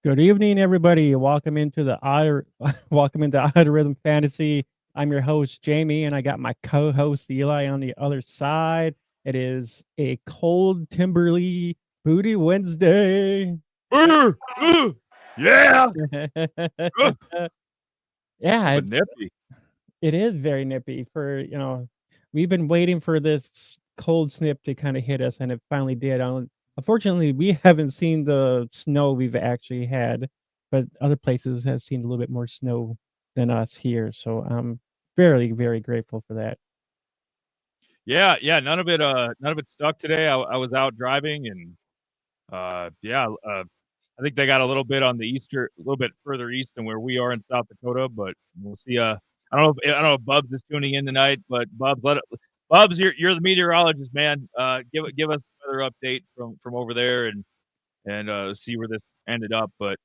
Good evening, everybody. Welcome into the welcome into Odd Rhythm Fantasy. I'm your host, Jamie, and I got my co-host Eli on the other side. It is a cold Timberly Booty Wednesday. Yeah. Yeah, But nippy. it is very nippy. We've been waiting for this cold snip to kind of hit us, and it finally did. Unfortunately, we haven't seen the snow we've actually had, but other places have seen a little bit more snow than us here. So I'm very, very grateful for that. Yeah, none of it stuck today. I was out driving and I think they got a little bit on the a little bit further east than where we are in South Dakota, but we'll see. I don't know if Bubs is tuning in tonight, but Bubs, you're the meteorologist, man. Give us another update from over there and see where this ended up. But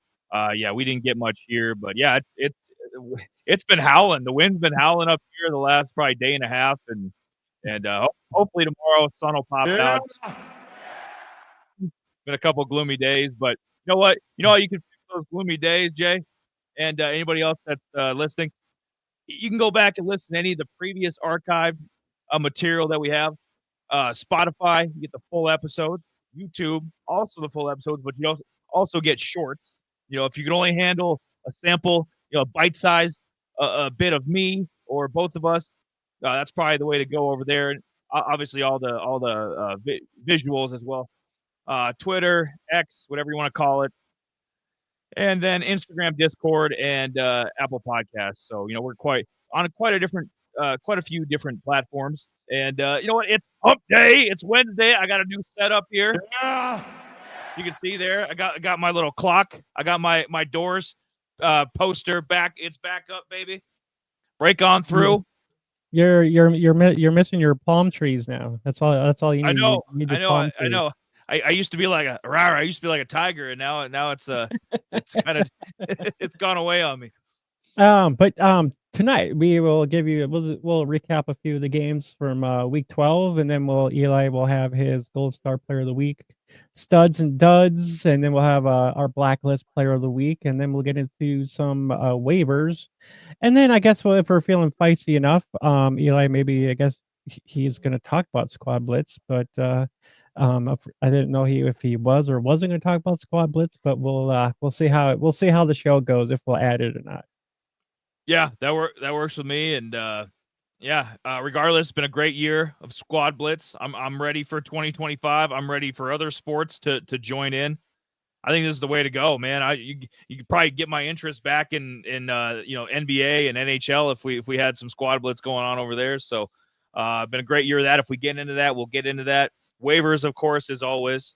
yeah, we didn't get much here, but yeah, it's been howling. The wind's been howling up here the last probably day and a half, and hopefully tomorrow sun will pop out. Been a couple gloomy days, but you know what? You know how you can fix those gloomy days, Jay, and anybody else that's listening. You can go back and listen to any of the previous archived material that we have. Spotify, you get the full episodes. YouTube, also the full episodes, but you also get shorts. You know, if you can only handle a sample, bite size, a bit of me or both of us, that's probably the way to go over there. And obviously, all the visuals as well. Twitter, X, whatever you want to call it, and then Instagram, Discord, and Apple Podcasts. So we're quite a few different platforms. And you know what? It's hump day. It's Wednesday. I got a new setup here. Yeah. You can see there. I got my little clock. I got my doors poster back. It's back up, baby. Break on through. You're missing your palm trees now. That's all you need. I know. I used to be like I used to be like a tiger, and now it's it's kind of it's gone away on me. But tonight we'll recap a few of the games from week 12, and then Eli will have his Gold Star Player of the Week, studs and duds, and then we'll have our Blacklist Player of the Week, and then we'll get into some waivers, and then I guess if we're feeling feisty enough, Eli I guess he's going to talk about Squad Blitz, but I didn't know if he was or wasn't going to talk about Squad Blitz, but we'll see how the show goes, if we'll add it or not. Yeah, that works with me, and regardless, it's been a great year of Squad Blitz. I'm ready for 2025. I'm ready for other sports to join in. I think this is the way to go, man. You could probably get my interest back in NBA and NHL if we had some Squad Blitz going on over there. So been a great year of that. If we get into that, we'll get into that. Waivers, of course, as always.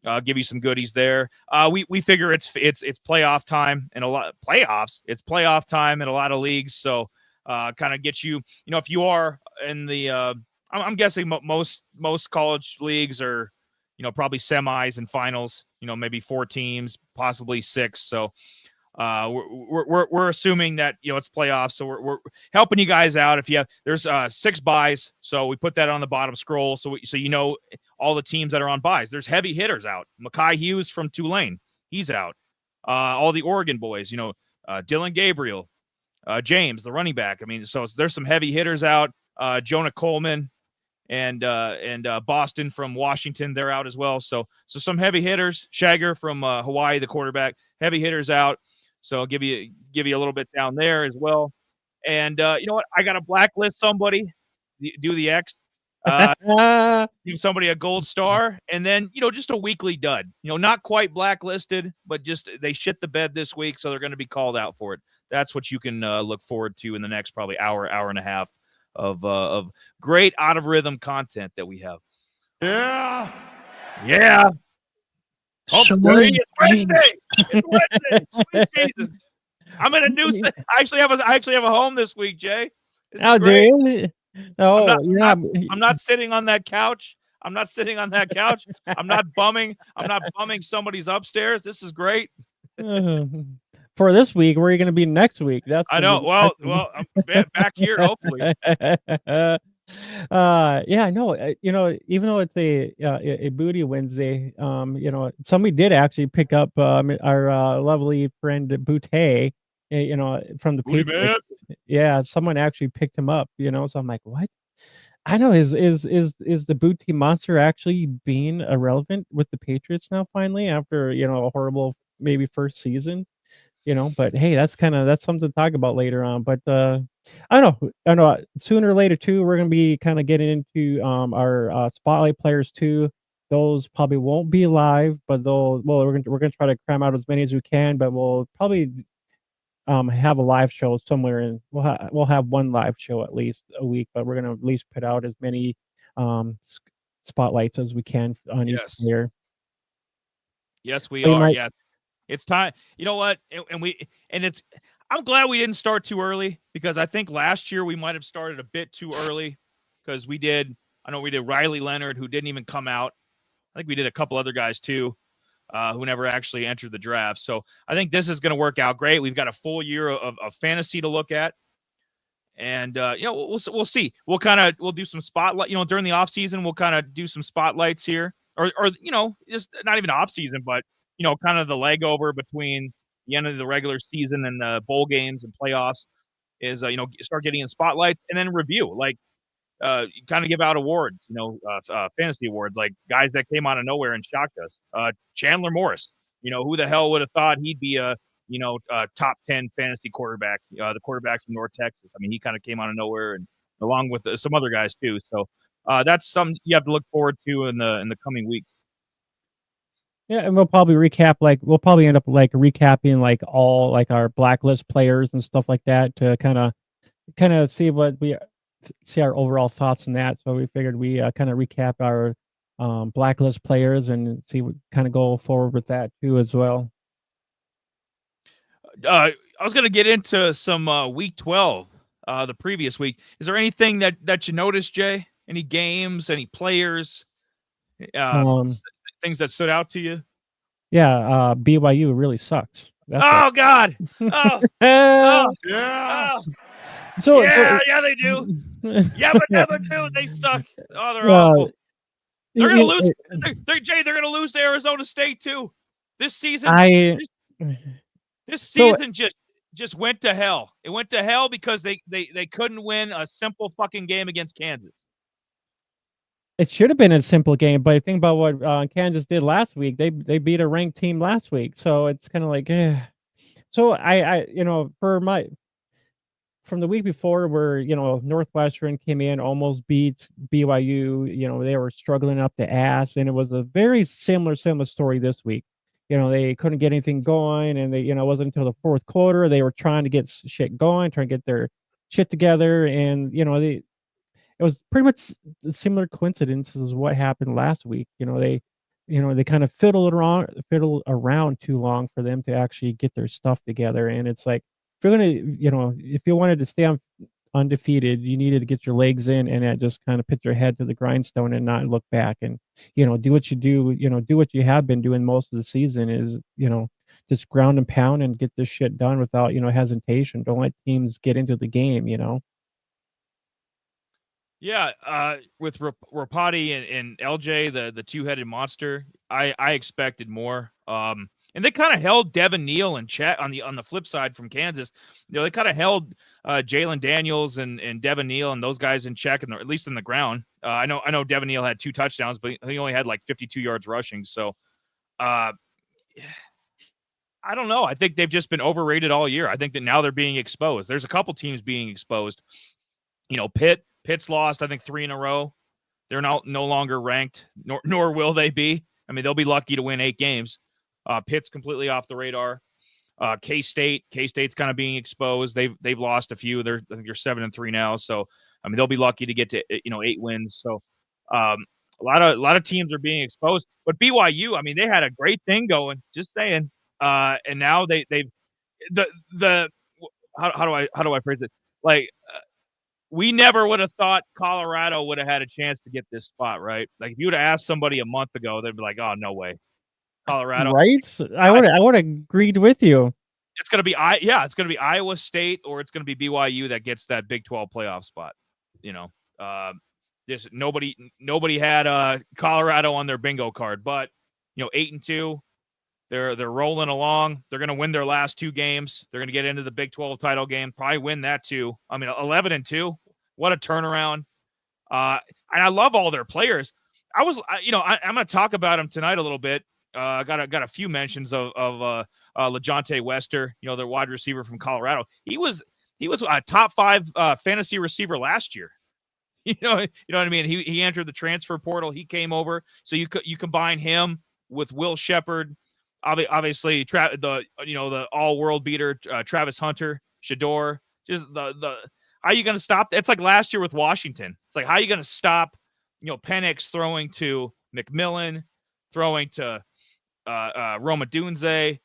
I'll give you some goodies there. We figure it's playoff time and a lot playoffs. It's playoff time in a lot of leagues, so kind of get you. If you are in the, I'm guessing most college leagues are, probably semis and finals. Maybe 4 teams, possibly 6. So we're assuming that it's playoffs, so we're helping you guys out. If there's 6 buys, so we put that on the bottom scroll, so all the teams that are on buys. There's heavy hitters out. Mekhi Hughes from Tulane, he's out. All the Oregon boys, Dylan Gabriel, James, the running back. I mean, so there's some heavy hitters out. Jonah Coleman and Boston from Washington, they're out as well. So some heavy hitters. Shagger from Hawaii, the quarterback, heavy hitters out. So I'll give you a little bit down there as well. And you know what? I got to blacklist somebody, do the X, give somebody a gold star, and then just a weekly dud. Not quite blacklisted, but just they shit the bed this week, so they're going to be called out for it. That's what you can look forward to in the next probably hour and a half of great out of rhythm content that we have. Yeah. Oh, it's Wednesday. It's Wednesday. Sweet Jesus. I'm in a new. I actually have a home this week, Jay. Oh, dude. No, I'm not sitting on that couch. I'm not bumming somebody's upstairs. This is great. For this week, where are you going to be next week? I know. Well, I'm back here hopefully. Yeah, no, you know, even though it's a booty Wednesday, you know, somebody did actually pick up our lovely friend Boutte, you know, from the Booty Patriots. man. Yeah, someone actually picked him up, you know. So I'm like, what? I know is the Boutte monster actually being irrelevant with the Patriots now finally after, you know, a horrible maybe first season? You know, but hey, that's something to talk about later on. But I know sooner or later too, we're gonna be kind of getting into our spotlight players too. Those probably won't be live, but they'll well, we're gonna try to cram out as many as we can, but we'll probably have a live show somewhere and we'll have one live show at least a week, but we're gonna at least put out as many spotlights as we can on each Yes. player. Yes, we So you are. might Yeah. It's time. You know what? I'm glad we didn't start too early because I think last year we might have started a bit too early because I know we did Riley Leonard, who didn't even come out. I think we did a couple other guys too, who never actually entered the draft. So I think this is going to work out great. We've got a full year of fantasy to look at. And you know, we'll see. We'll do some spotlight. You know, during the off season, we'll kind of do some spotlights here, or you know, just not even off season, but you know, kind of the leg over between the end of the regular season and the bowl games and playoffs is you know, start getting in spotlights and then review. Like kind of give out awards, you know, fantasy awards, like guys that came out of nowhere and shocked us. Chandler Morris, you know, who the hell would have thought he'd be a, you know, top 10 fantasy quarterback, the quarterback from North Texas. I mean, he kind of came out of nowhere and along with some other guys too. So that's something you have to look forward to in the coming weeks. Yeah, and we'll probably we'll probably end up like recapping like all like our blacklist players and stuff like that to kind of see our overall thoughts on that. So we figured we kind of recap our blacklist players and see what kind of go forward with that too as well. I was going to get into some week 12, the previous week. Is there anything that you noticed, Jay? Any games, any players, uh, Um, things that stood out to you? yeah, BYU really sucks. That's what. Oh God! Oh, oh, Yeah. oh! So Yeah, they do. Yeah, but yeah, never do. They suck. Oh, they're awful. They're gonna lose. Jay, they're gonna lose to Arizona State too. This season, I this so season just went to hell. It went to hell because they couldn't win a simple fucking game against Kansas. it should have been a simple game, but think about what Kansas did last week. They beat a ranked team last week, so it's kind of like, So I you know from the week before where you know Northwestern came in almost beats BYU. You know they were struggling up the ass, and it was a very similar story this week. You know they couldn't get anything going, and they you know it wasn't until the fourth quarter they were trying to get shit going, trying to get their shit together, and you know it was pretty much a similar coincidence as what happened last week. You know, they kind of fiddle around too long for them to actually get their stuff together. And it's like, if you're gonna, you know, if you wanted to stay undefeated, you needed to get your legs in and just kind of put your head to the grindstone and not look back and, you know, do what you do, you know, do what you have been doing most of the season is, you know, just ground and pound and get this shit done without, you know, hesitation. Don't let teams get into the game, you know. Yeah, with Rapati and LJ, the two-headed monster, I expected more. And they kind of held Devin Neal in check on the flip side from Kansas. You know, they kind of held Jalen Daniels and Devin Neal and those guys in check, and at least in the ground. I know Devin Neal had 2 touchdowns, but he only had like 52 yards rushing. So, I don't know. I think they've just been overrated all year. I think that now they're being exposed. There's a couple teams being exposed. You know, Pitt's lost, I think 3 in a row. They're no longer ranked, nor will they be. I mean, they'll be lucky to win 8 games. Pitt's completely off the radar. K-State's kind of being exposed. They've lost a few. I think they're 7-3 now. So I mean, they'll be lucky to get to 8 wins. So a lot of teams are being exposed. But BYU, I mean, they had a great thing going. Just saying. And now they've the how do I phrase it? Like we never would have thought Colorado would have had a chance to get this spot, right? Like if you would have asked somebody a month ago, they'd be like, "Oh, no way, Colorado." Right? I would have agreed with you. It's gonna be it's gonna be Iowa State or it's gonna be BYU that gets that Big 12 playoff spot. You know, Just nobody had Colorado on their bingo card, but 8-2. They're rolling along. They're going to win their last 2 games. They're going to get into the Big 12 title game. Probably win that too. I mean, 11-2. What a turnaround! And I love all their players. I'm going to talk about them tonight a little bit. Got a few mentions of LeJontay Wester, their wide receiver from Colorado. He was a top 5 fantasy receiver last year. You know what I mean? He entered the transfer portal. He came over. So you combine him with Will Shepard, obviously the all world beater Travis Hunter, Shador. Just the how are you going to stop? It's like last year with Washington. It's like, how are you going to stop Penix throwing to McMillan, throwing to Roma Dunze,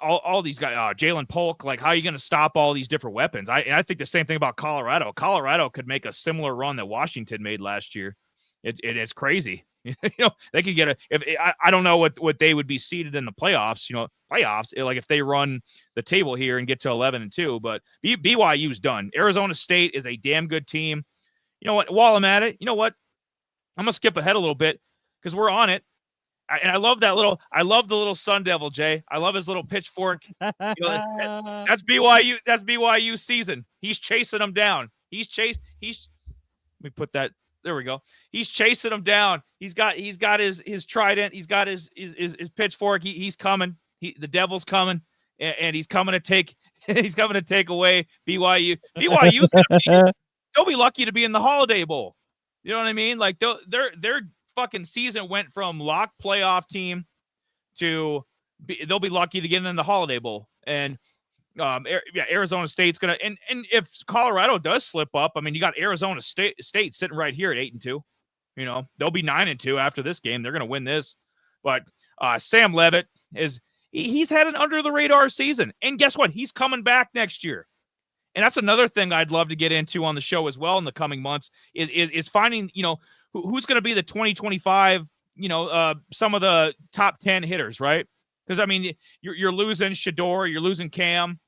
all these guys, Jalen Polk. Like, how are you going to stop all these different weapons? I think the same thing about Colorado. Colorado could make a similar run that Washington made last year. It's crazy. They could get I don't know what they would be seeded in the playoffs. Playoffs, like if they run the table here and get to 11-2. But BYU's done. Arizona State is a damn good team. You know what? While I'm at it, you know what? I'm gonna skip ahead a little bit because we're on it. And I love the little Sun Devil, Jay. I love his little pitchfork. That's BYU. That's BYU season. He's chasing them down. Let me put that. There we go. He's chasing them down. He's got his trident. He's got his pitchfork. He's coming. The Devil's coming, and he's coming to take. He's coming to take away BYU. They'll be lucky to be in the Holiday Bowl. You know what I mean? Like their fucking season went from locked playoff team to they'll be lucky to get in the Holiday Bowl. And Arizona State's gonna and if Colorado does slip up, I mean, you got Arizona State sitting right here at 8-2. They'll be 9-2 after this game. They're gonna win this. But Sam Leavitt he's had an under the radar season, and guess what? He's coming back next year. And that's another thing I'd love to get into on the show as well in the coming months is finding who's going to be the 2025 some of the top 10 hitters, right? Because I mean you're losing Shador, you're losing Cam,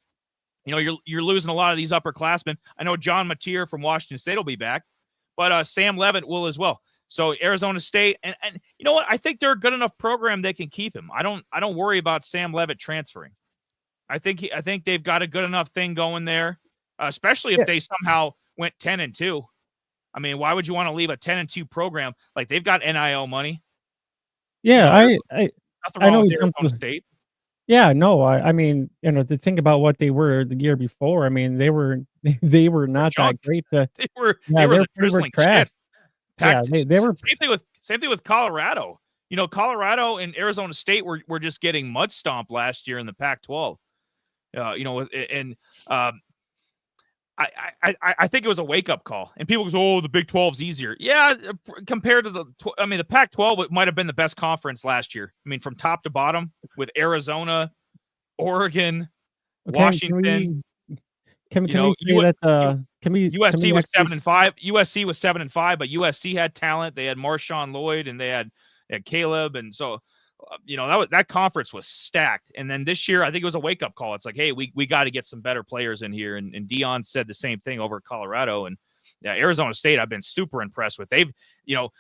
you're losing a lot of these upperclassmen. I know John Mateer from Washington State will be back, but Sam Leavitt will as well. So Arizona State, and you know what? I think they're a good enough program they can keep him. I don't worry about Sam Leavitt transferring. I think they've got a good enough thing going there, especially if they somehow went 10-2. I mean, why would you want to leave a 10-2 program? Like, they've got NIL money. Yeah, nothing wrong with Arizona State. Yeah, no, I mean, to think about what they were the year before, I mean, they were not that great. They were the drizzling trash. Yeah, they were same thing with Colorado. Colorado and Arizona State were just getting mud stomped last year in the Pac-12. I think it was a wake-up call. And people go, the Big 12's easier. Yeah, compared to the Pac-12, it might have been the best conference last year. I mean, from top to bottom with Arizona, Oregon, Washington. Can we say that USC was 7-5. USC was 7-5, but USC had talent. They had Marshawn Lloyd and they had Caleb. And so, that conference was stacked. And then this year, I think it was a wake-up call. It's like, hey, we got to get some better players in here. And Dion said the same thing over Colorado. And Arizona State, I've been super impressed with. They've,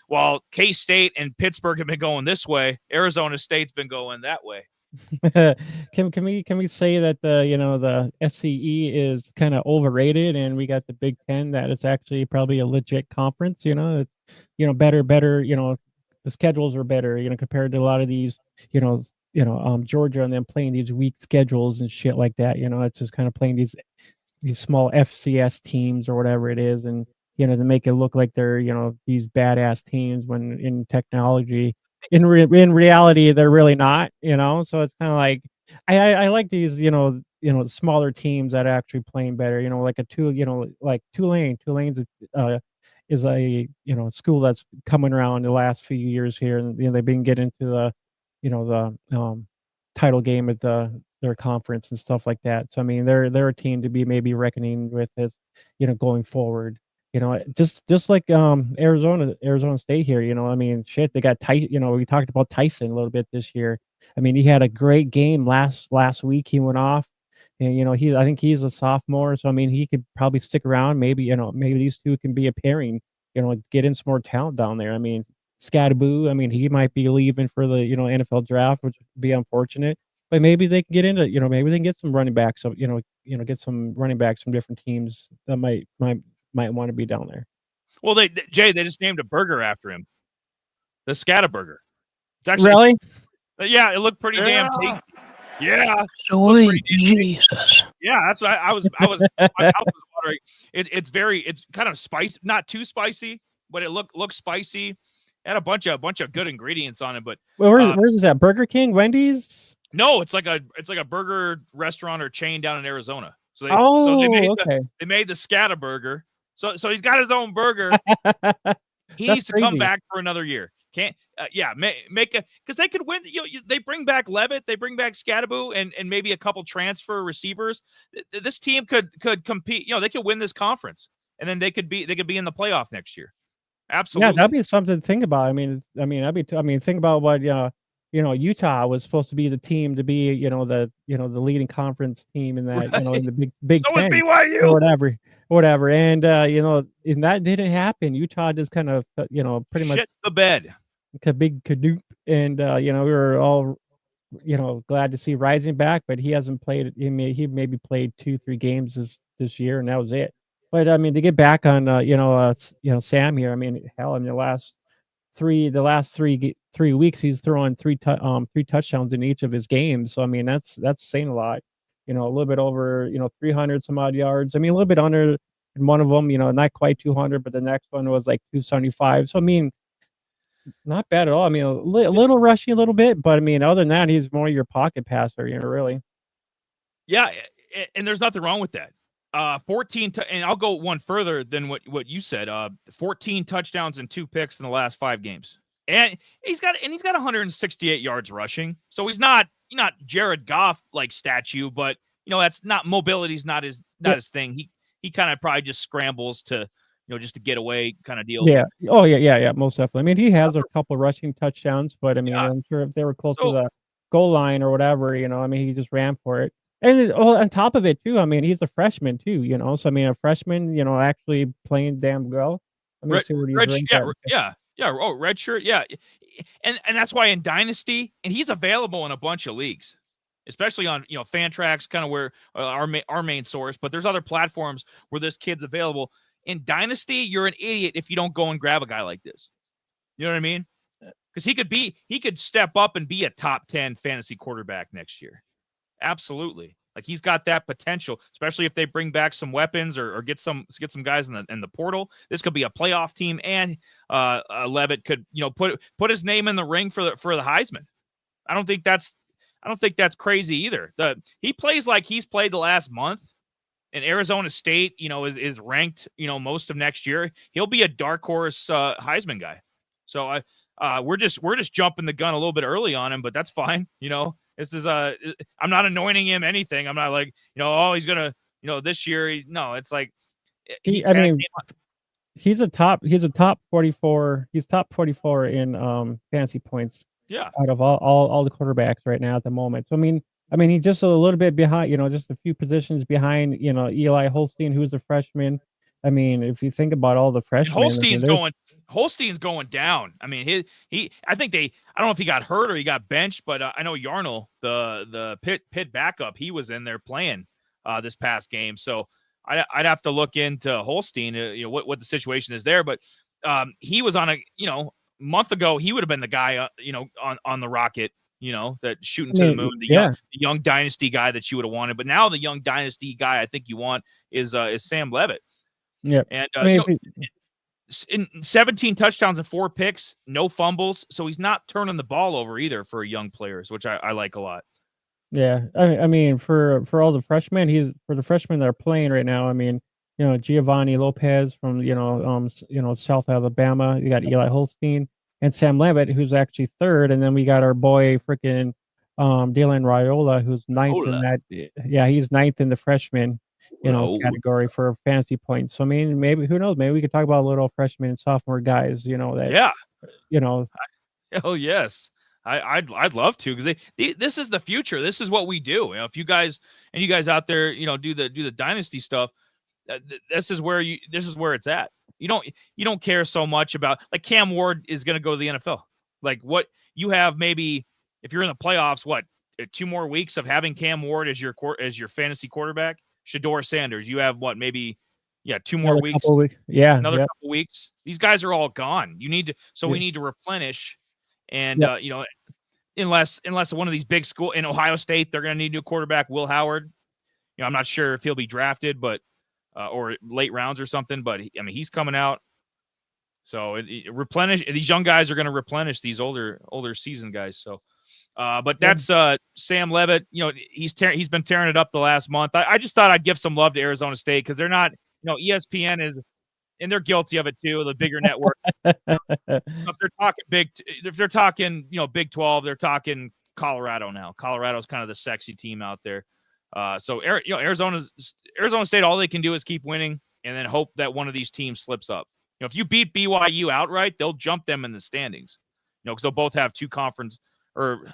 while K-State and Pittsburgh have been going this way, Arizona State's been going that way. Can we say that the SCE is kind of overrated, and we got the Big Ten that is actually probably a legit conference? It's better. The schedules are better, compared to a lot of these, Georgia and them playing these weak schedules and shit like that. It's just kind of playing these small FCS teams or whatever it is, and to make it look like they're these badass teams when in technology. In reality, they're really not, so it's kind of like I like these, smaller teams that are actually playing better, like like Tulane. Tulane's is a school that's coming around the last few years here, and they've been getting into the title game at their conference and stuff like that. So I mean, they're a team to be maybe reckoning with as going forward. Just like Arizona State here, I mean, shit, they got we talked about Tyson a little bit this year. I mean, he had a great game last week. He went off, and I think he's a sophomore, so I mean, he could probably stick around. Maybe maybe these two can be a pairing, get in some more talent down there. I mean, Scadaboo, I mean, he might be leaving for the, NFL draft, which would be unfortunate. But maybe they can get into, maybe they can get some running backs. So, get some running backs from different teams that might want to be down there. Well, Jay, they just named a burger after him, the Scataburger. It's actually really, yeah, it looked pretty damn tasty. Yeah, sweet Jesus. Yeah, that's what I was. My mouth was watering. It's kind of spicy, not too spicy, but it looks spicy. It had a bunch of good ingredients on it, but where's this at? Burger King, Wendy's? No, it's like a burger restaurant or chain down in Arizona. So they made the Scata burger. So he's got his own burger. He needs to come back for another year. Can't make a, because they could win. They bring back Levitt, they bring back Scadaboo, and maybe a couple transfer receivers. This team could compete. They could win this conference, and then they could be in the playoff next year. Absolutely, yeah, that'd be something to think about. I mean, think about what Utah was supposed to be the team to be, the leading conference team in that, in the Big so 10 BYU or whatever. And and that didn't happen. Utah just kind of pretty much shits the bed. Big Cadoop, and we were all glad to see Rising back, but he hasn't played. He maybe played 2-3 games this year, and that was it. But I mean, to get back on Sam here, I mean, hell, in the last three weeks, he's throwing three touchdowns in each of his games. So I mean, that's saying a lot. A little bit over 300 some odd yards. I mean, a little bit under in one of them. Not quite 200, but the next one was like 275. So I mean, not bad at all. I mean, a little rushy, a little bit, but I mean, other than that, he's more your pocket passer. Really. Yeah, and there's nothing wrong with that. 14 and I'll go one further than what you said. 14 touchdowns and 2 picks in the last 5 games. And he's got 168 yards rushing. So he's not Jared Goff like statue, but that's not, mobility's not his thing. He kind of probably just scrambles to just to get away kind of deal. Yeah. Oh yeah, most definitely. I mean, he has a couple rushing touchdowns, but I mean, I'm sure if they were close to the goal line or whatever, I mean, he just ran for it. And on top of it too, I mean, he's a freshman too, so I mean, a freshman, actually playing damn well. I mean, see what he's red shirt, yeah. And that's why in Dynasty, and he's available in a bunch of leagues, especially on Fantrax, kind of where our main source, but there's other platforms where this kid's available. In Dynasty, you're an idiot if you don't go and grab a guy like this. You know what I mean? Because he could step up and be a top 10 fantasy quarterback next year. Absolutely. Like, he's got that potential, especially if they bring back some weapons or get some guys in the portal. This could be a playoff team, and Levitt could put his name in the ring for the Heisman. I don't think that's crazy either. He plays like he's played the last month, and Arizona State is ranked most of next year. He'll be a dark horse Heisman guy. So we're just jumping the gun a little bit early on him, but that's fine. This is I'm not anointing him anything. I'm not like, he's gonna, this year. It's like he's a top 44. He's top 44 in fantasy points. Yeah. Out of all the quarterbacks right now at the moment. So I mean, he's just a little bit behind. just a few positions behind. Eli Holstein, who's a freshman. I mean, if you think about all the freshmen, Holstein's going down. I mean, I think I don't know if he got hurt or he got benched, but I know Yarnell, the Pitt backup, he was in there playing this past game. So I'd have to look into Holstein, what the situation is there. But he was on a month ago, he would have been the guy, on the rocket, that shooting to the moon, the young dynasty guy that you would have wanted. But now the young dynasty guy I think you want is Sam Levitt. Yeah, and in 17 touchdowns and 4 picks, no fumbles, so he's not turning the ball over either for young players, which I like a lot. Yeah, I mean, for all the freshmen, for the freshmen that are playing right now. I mean, Giovanni Lopez from South Alabama. You got Eli Holstein and Sam Levitt, who's actually third, and then we got our boy freaking Dylan Raiola, who's ninth in that. Yeah, he's ninth in the freshman category for fantasy points. So I mean, maybe, who knows? Maybe we could talk about little freshman and sophomore guys. Oh yes, I'd love to, because this is the future. This is what we do. If you guys out there, do the dynasty stuff, this is where it's at. You don't care so much about, like, Cam Ward is going to go to the NFL. Like, what you have, maybe if you're in the playoffs, what, 2 more weeks of having Cam Ward as your fantasy quarterback. Shador Sanders, you have what, maybe 2 more weeks. Couple weeks. Yeah, another couple weeks. These guys are all gone. We need to replenish, and unless one of these big school in Ohio State, they're going to need a new quarterback. Will Howard, I'm not sure if he'll be drafted, but or late rounds or something. But he's coming out. So replenish. These young guys are going to replenish these older seasoned guys. So, but that's Sam Leavitt. He's been tearing it up the last month. I just thought I'd give some love to Arizona State, because they're not. ESPN is, and they're guilty of it too. The bigger network. If they're talking Big 12, they're talking Colorado now. Colorado's kind of the sexy team out there. So Arizona State, all they can do is keep winning and then hope that one of these teams slips up. If you beat BYU outright, they'll jump them in the standings. Because they'll both have 2 conference, or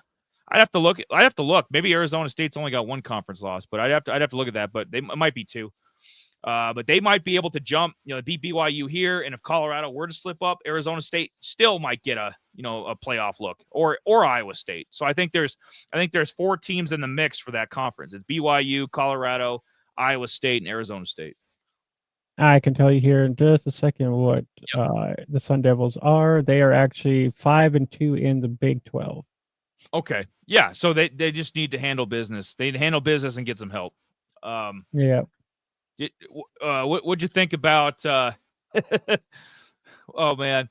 I'd have to look. Maybe Arizona State's only got 1 conference loss, but I'd have to look at that. But they might be 2. But they might be able to jump, beat BYU here, and if Colorado were to slip up, Arizona State still might get a playoff look, or Iowa State. So I think there's 4 teams in the mix for that conference. It's BYU, Colorado, Iowa State, and Arizona State. I can tell you here in just a second what the Sun Devils are. They are actually 5-2 in the Big 12. Okay, yeah. So they just need to handle business. They need to handle business and get some help. Yeah. What'd you think about? Oh man,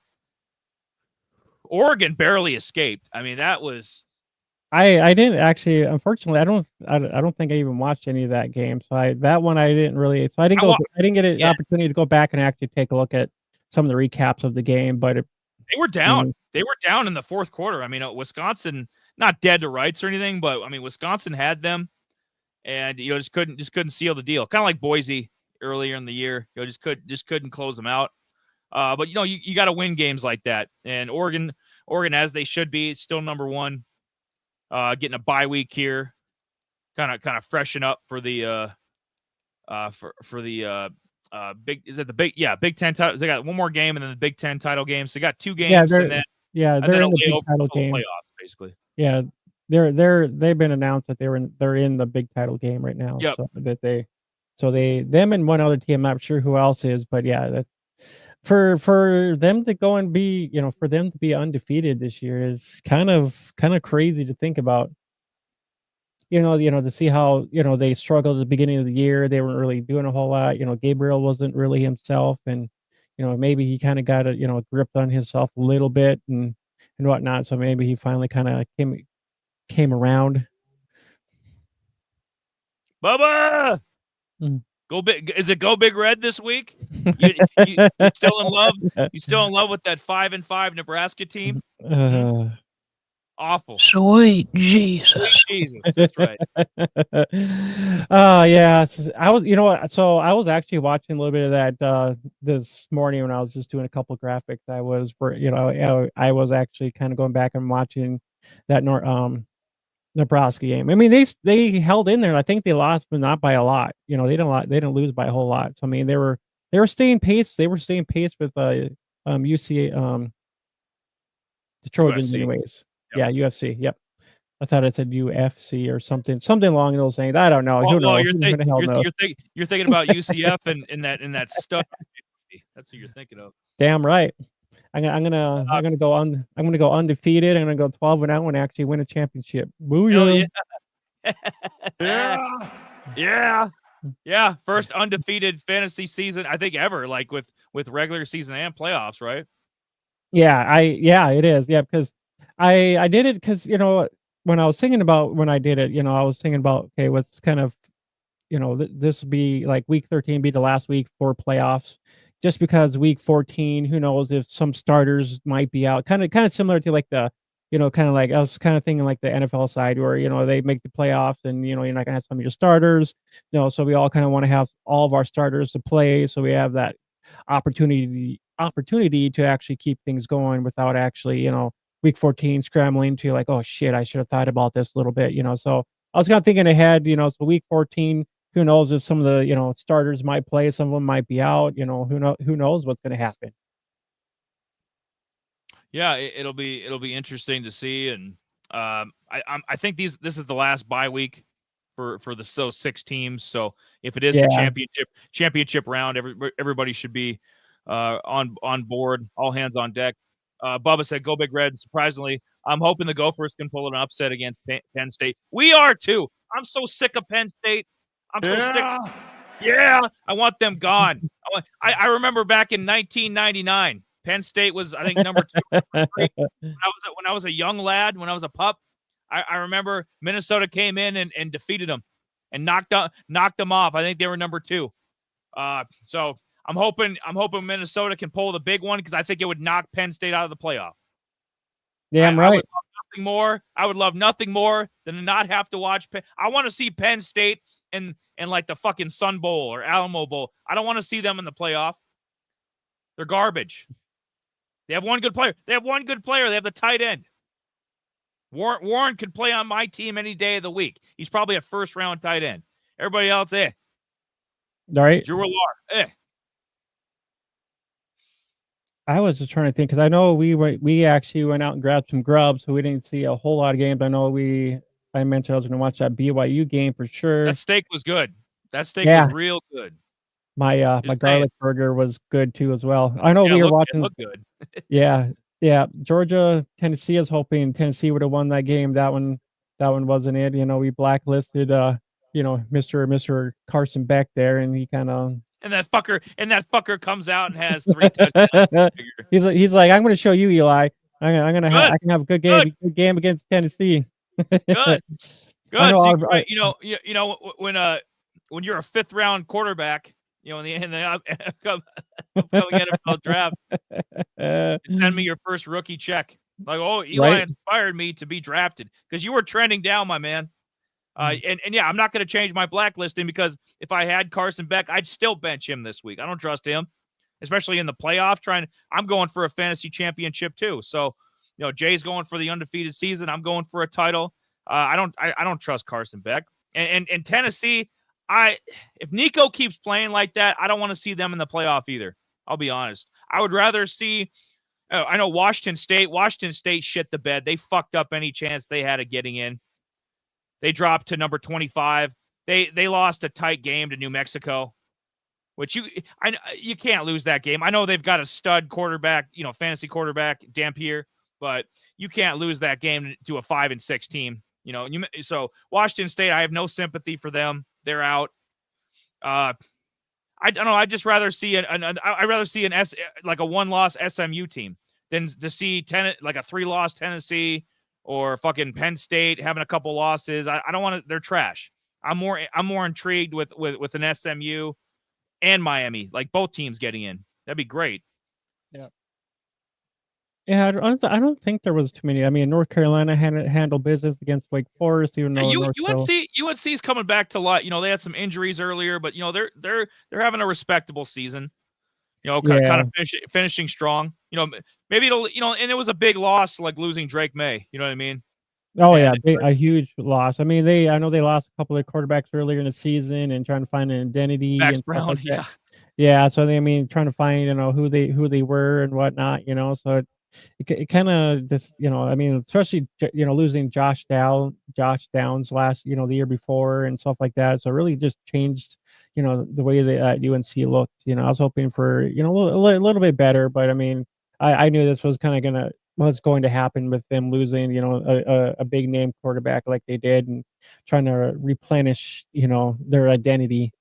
Oregon barely escaped. That was. I didn't actually. Unfortunately, I don't think I even watched any of that game. So that one I didn't really. So I didn't get an opportunity to go back and actually take a look at some of the recaps of the game. But they were down. They were down in the 4th quarter. Wisconsin, not dead to rights or anything, but Wisconsin had them. And just couldn't seal the deal. Kind of like Boise earlier in the year. Just couldn't close them out. But you got to win games like that. And Oregon, as they should be, still number 1. Getting a bye week here, kind of freshen up for the Big Ten title. They got 1 more game and then the Big Ten title game. So they got 2 games. They're in the Big Title game. Playoffs, basically. Yeah. They've been announced that they're in the big title game right now. Yep. So them and one other team, I'm not sure who else is, but yeah, that's for them to go and be, for them to be undefeated this year is kind of crazy to think about. To see how, they struggled at the beginning of the year. They weren't really doing a whole lot. Gabriel wasn't really himself, and maybe he kind of got a gripped on himself a little bit and whatnot. So maybe he finally kind of came around. Bubba, go big! Is it go big red this week? You still in love? You still in love with that 5-5 Nebraska team? Awful. Sweet Jesus. That's right. Yeah. I was, so I was actually watching a little bit of that this morning when I was just doing a couple of graphics. I was actually kind of going back and watching that Nebraska game. They held in there. I think they lost, but not by a lot. They didn't lose by a whole lot. So they were staying pace. They were staying pace with UCA, the Trojans, anyways. Yep. Yeah, UFC. Yep. I thought it said UFC or something along those lines. I don't know. Who knows? You're thinking about UCF and in that stuff. That's what you're thinking of. Damn right. I'm gonna go undefeated. I'm gonna go 12-0 and actually win a championship. Booyah! Yeah. First undefeated fantasy season I think ever, like with regular season and playoffs, right? Yeah, it is. Yeah, because I did it because when I was thinking about when I did it, I was thinking about, okay, what's kind of this would be like week 13 be the last week for playoffs. Just because week 14, who knows if some starters might be out. Kind of similar to like the, kind of like I was kind of thinking like the NFL side where, they make the playoffs and, you're not going to have some of your starters. So we all kind of want to have all of our starters to play. So we have that opportunity to actually keep things going without actually, week 14 scrambling to like, oh shit, I should have thought about this a little bit, So I was kind of thinking ahead, so week 14, who knows if some of the starters might play, some of them might be out. Who knows what's going to happen. Yeah, it'll be interesting to see, and I think this is the last bye week for those 6 teams. So if it is the championship round, everybody should be on board, all hands on deck. Bubba said, "Go Big Red." Surprisingly, I'm hoping the Gophers can pull an upset against Penn State. We are too. I'm so sick of Penn State. I'm so sick. Yeah, I want them gone. I remember back in 1999. Penn State was, I think, number 2 or number 3. When I was a young lad, when I was a pup, I remember Minnesota came in and defeated them and knocked them off. I think they were number 2. So I'm hoping Minnesota can pull the big one, because I think it would knock Penn State out of the playoff. Yeah, I'm right. I would love nothing more than to not have to watch I want to see Penn State in like the fucking Sun Bowl or Alamo Bowl. I don't want to see them in the playoff. They're garbage. They have one good player. They have the tight end. Warren could play on my team any day of the week. He's probably a first-round tight end. Everybody else, All right. Drew Allard, I was just trying to think, because I know we actually went out and grabbed some grub, so we didn't see a whole lot of games. I know I mentioned I was going to watch that BYU game for sure. That steak was good. That steak was real good. My garlic burger was good too as well. I know we were watching. It looked good. Yeah. Georgia, Tennessee. I was hoping Tennessee would have won that game. That one wasn't it. We blacklisted Mr. Carson Beck there, and he kind of. And that fucker comes out and has 3 touchdowns. he's like, I'm going to show you, Eli. I can have a good game against Tennessee. Good. When you're a 5th round quarterback, in the upcoming NFL draft, send me your first rookie check. Like, oh, Eli inspired me to be drafted, because you were trending down, my man. And yeah, I'm not going to change my blacklisting, because if I had Carson Beck, I'd still bench him this week. I don't trust him, especially in the playoff. I'm going for a fantasy championship too. So, Jay's going for the undefeated season. I'm going for a title. I don't trust Carson Beck. And Tennessee, if Nico keeps playing like that, I don't want to see them in the playoff either. I'll be honest. I would rather see. I know Washington State shit the bed. They fucked up any chance they had of getting in. They dropped to number 25. They lost a tight game to New Mexico, which you can't lose that game. I know they've got a stud quarterback, fantasy quarterback, Dampier, but you can't lose that game to a 5-6 team. So Washington State, I have no sympathy for them. They're out. I don't know. I'd just rather see a 1-loss SMU team than to see like a 3-loss Tennessee or fucking Penn State having a couple losses. I don't want to. They're trash. I'm more intrigued with an SMU and Miami, like both teams getting in. That'd be great. Yeah, I don't think there was too many. I mean, North Carolina handled business against Wake Forest, even though UNC's coming back to life. They had some injuries earlier, but they're having a respectable season. Kind of finishing strong. Maybe it'll and it was a big loss, like losing Drake May. You know what I mean? Oh yeah, a huge loss. I mean, I know they lost a couple of quarterbacks earlier in the season and trying to find an identity. Max Brown, like yeah. So trying to find who they were and whatnot. So it kind of just especially losing Josh Downs last the year before and stuff like that. So it really just changed the way that UNC looked. I was hoping for a little bit better, but I mean I knew this was kind of going to happen with them losing a big name quarterback like they did and trying to replenish their identity.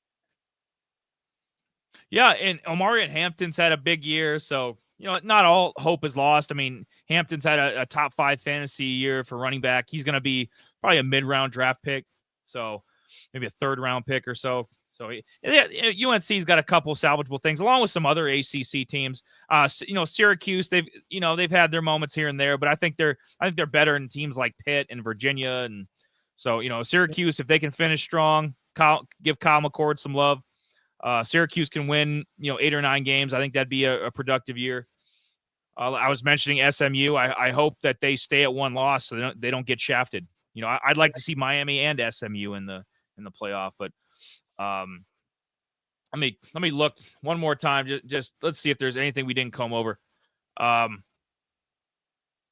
Yeah, and Omarion Hampton's had a big year, so not all hope is lost. I mean, Hampton's had a top 5 fantasy year for running back. He's going to be probably a mid-round draft pick, so maybe a 3rd-round pick or so. So UNC's got a couple salvageable things, along with some other ACC teams. Syracuse, they've had their moments here and there, but I think they're better than teams like Pitt and Virginia, and so Syracuse, if they can finish strong, give Kyle McCord some love. Syracuse can win 8 or 9 games. I think that'd be a productive year. I was mentioning SMU. I hope that they stay at 1 loss so they don't get shafted. I'd like to see Miami and SMU in the playoff, but Let me look one more time. Just let's see if there's anything we didn't comb over. I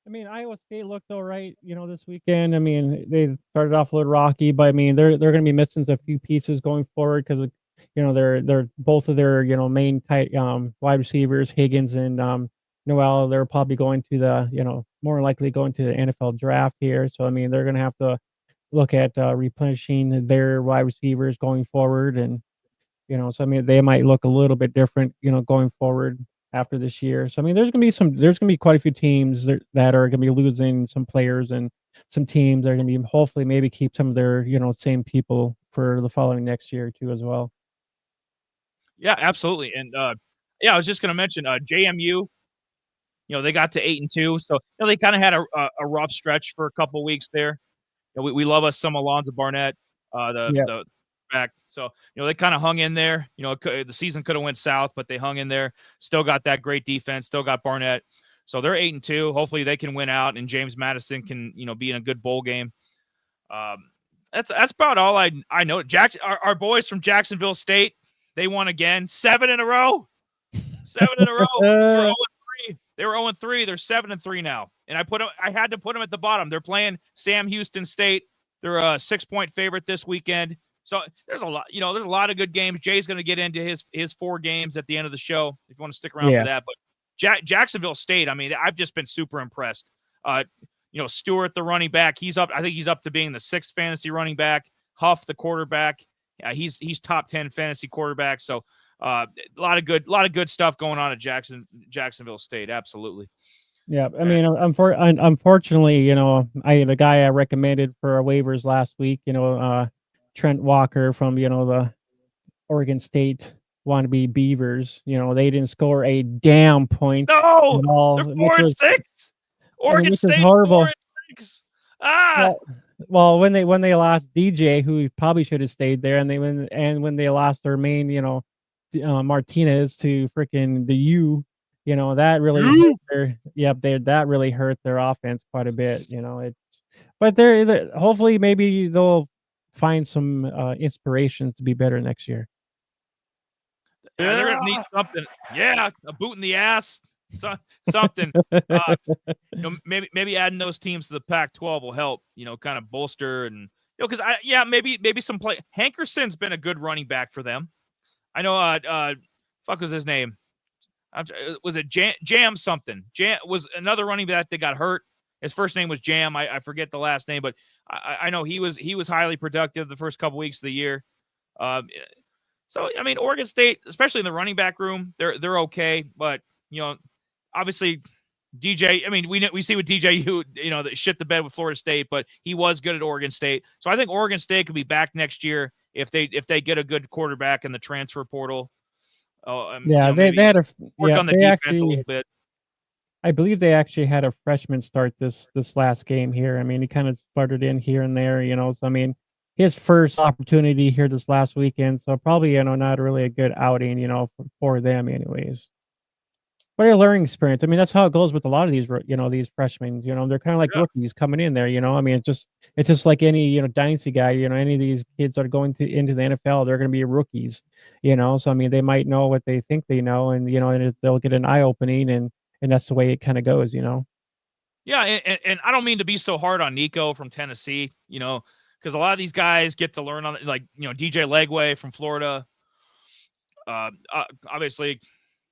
mean, Iowa State looked all right, this weekend. I mean, they started off a little rocky, but I mean, they're going to be missing a few pieces going forward because, they're both of their main tight wide receivers, Higgins and Noel. They're probably going to the more likely going to the NFL draft here. So I mean, they're going to have to look at replenishing their wide receivers going forward, and so I mean, they might look a little bit different, going forward after this year. So I mean, there's gonna be quite a few teams that are gonna be losing some players, and some teams that are gonna be hopefully maybe keep some of their same people for the following next year too as well. Yeah, absolutely. And yeah, I was just gonna mention JMU. They got to 8-2, so they kind of had a rough stretch for a couple weeks there. We love us some Alonzo Barnett, the back. So they kind of hung in there. The season could have went south, but they hung in there. Still got that great defense. Still got Barnett. So they're 8-2. Hopefully they can win out, and James Madison can be in a good bowl game. That's about all I know. Our boys from Jacksonville State, they won again, 7 in a row. 7 in a row. They were 0-3. They're 7-3 now. And I had to put them at the bottom. They're playing Sam Houston State. They're a 6-point favorite this weekend. So there's a lot, there's a lot of good games. Jay's going to get into his 4 games at the end of the show if you want to stick around for that. But Jacksonville State, I mean, I've just been super impressed. Stewart, the running back, I think he's up to being the 6th fantasy running back. Huff, the quarterback, he's top 10 fantasy quarterback. So a lot of good stuff going on at Jacksonville State. Absolutely. Yeah, I mean, unfortunately, the guy I recommended for our waivers last week, Trent Walker from the Oregon State wannabe Beavers, they didn't score a damn point. No, at all, they're 4-6. Oregon which State is horrible. 4-6. Ah. Well, when they lost DJ, who probably should have stayed there, and when they lost their main, Martinez to freaking the U, that really that really hurt their offense quite a bit. But they're hopefully maybe they'll find some inspirations to be better next year. Yeah, they're gonna need something. Yeah, a boot in the ass. Something. Maybe adding those teams to the Pac-12 will help. Kind of bolster and because maybe some play. Hankerson's been a good running back for them. I know. Fuck was his name? Was it Jam something? Jam was another running back that got hurt. His first name was Jam. I forget the last name, but I know he was highly productive the first couple weeks of the year. So I mean, Oregon State, especially in the running back room, they're okay, but obviously DJ. I mean, we see with DJU, that shit the bed with Florida State, but he was good at Oregon State. So I think Oregon State could be back next year if they get a good quarterback in the transfer portal. They had a work on the defense a little bit. I believe they actually had a freshman start this last game here. I mean, he kind of started in here and there, So I mean, his first opportunity here this last weekend, so probably not really a good outing, for them, anyways. But a learning experience. I mean, that's how it goes with a lot of these, these freshmen. They're kind of like rookies coming in there. I mean, it's just like any dynasty guy. Any of these kids that are going into the NFL, they're going to be rookies. So I mean, they might know what they think they know, and and they'll get an eye opening, and that's the way it kind of goes. Yeah, and I don't mean to be so hard on Nico from Tennessee. Because a lot of these guys get to learn on DJ Legway from Florida. Obviously.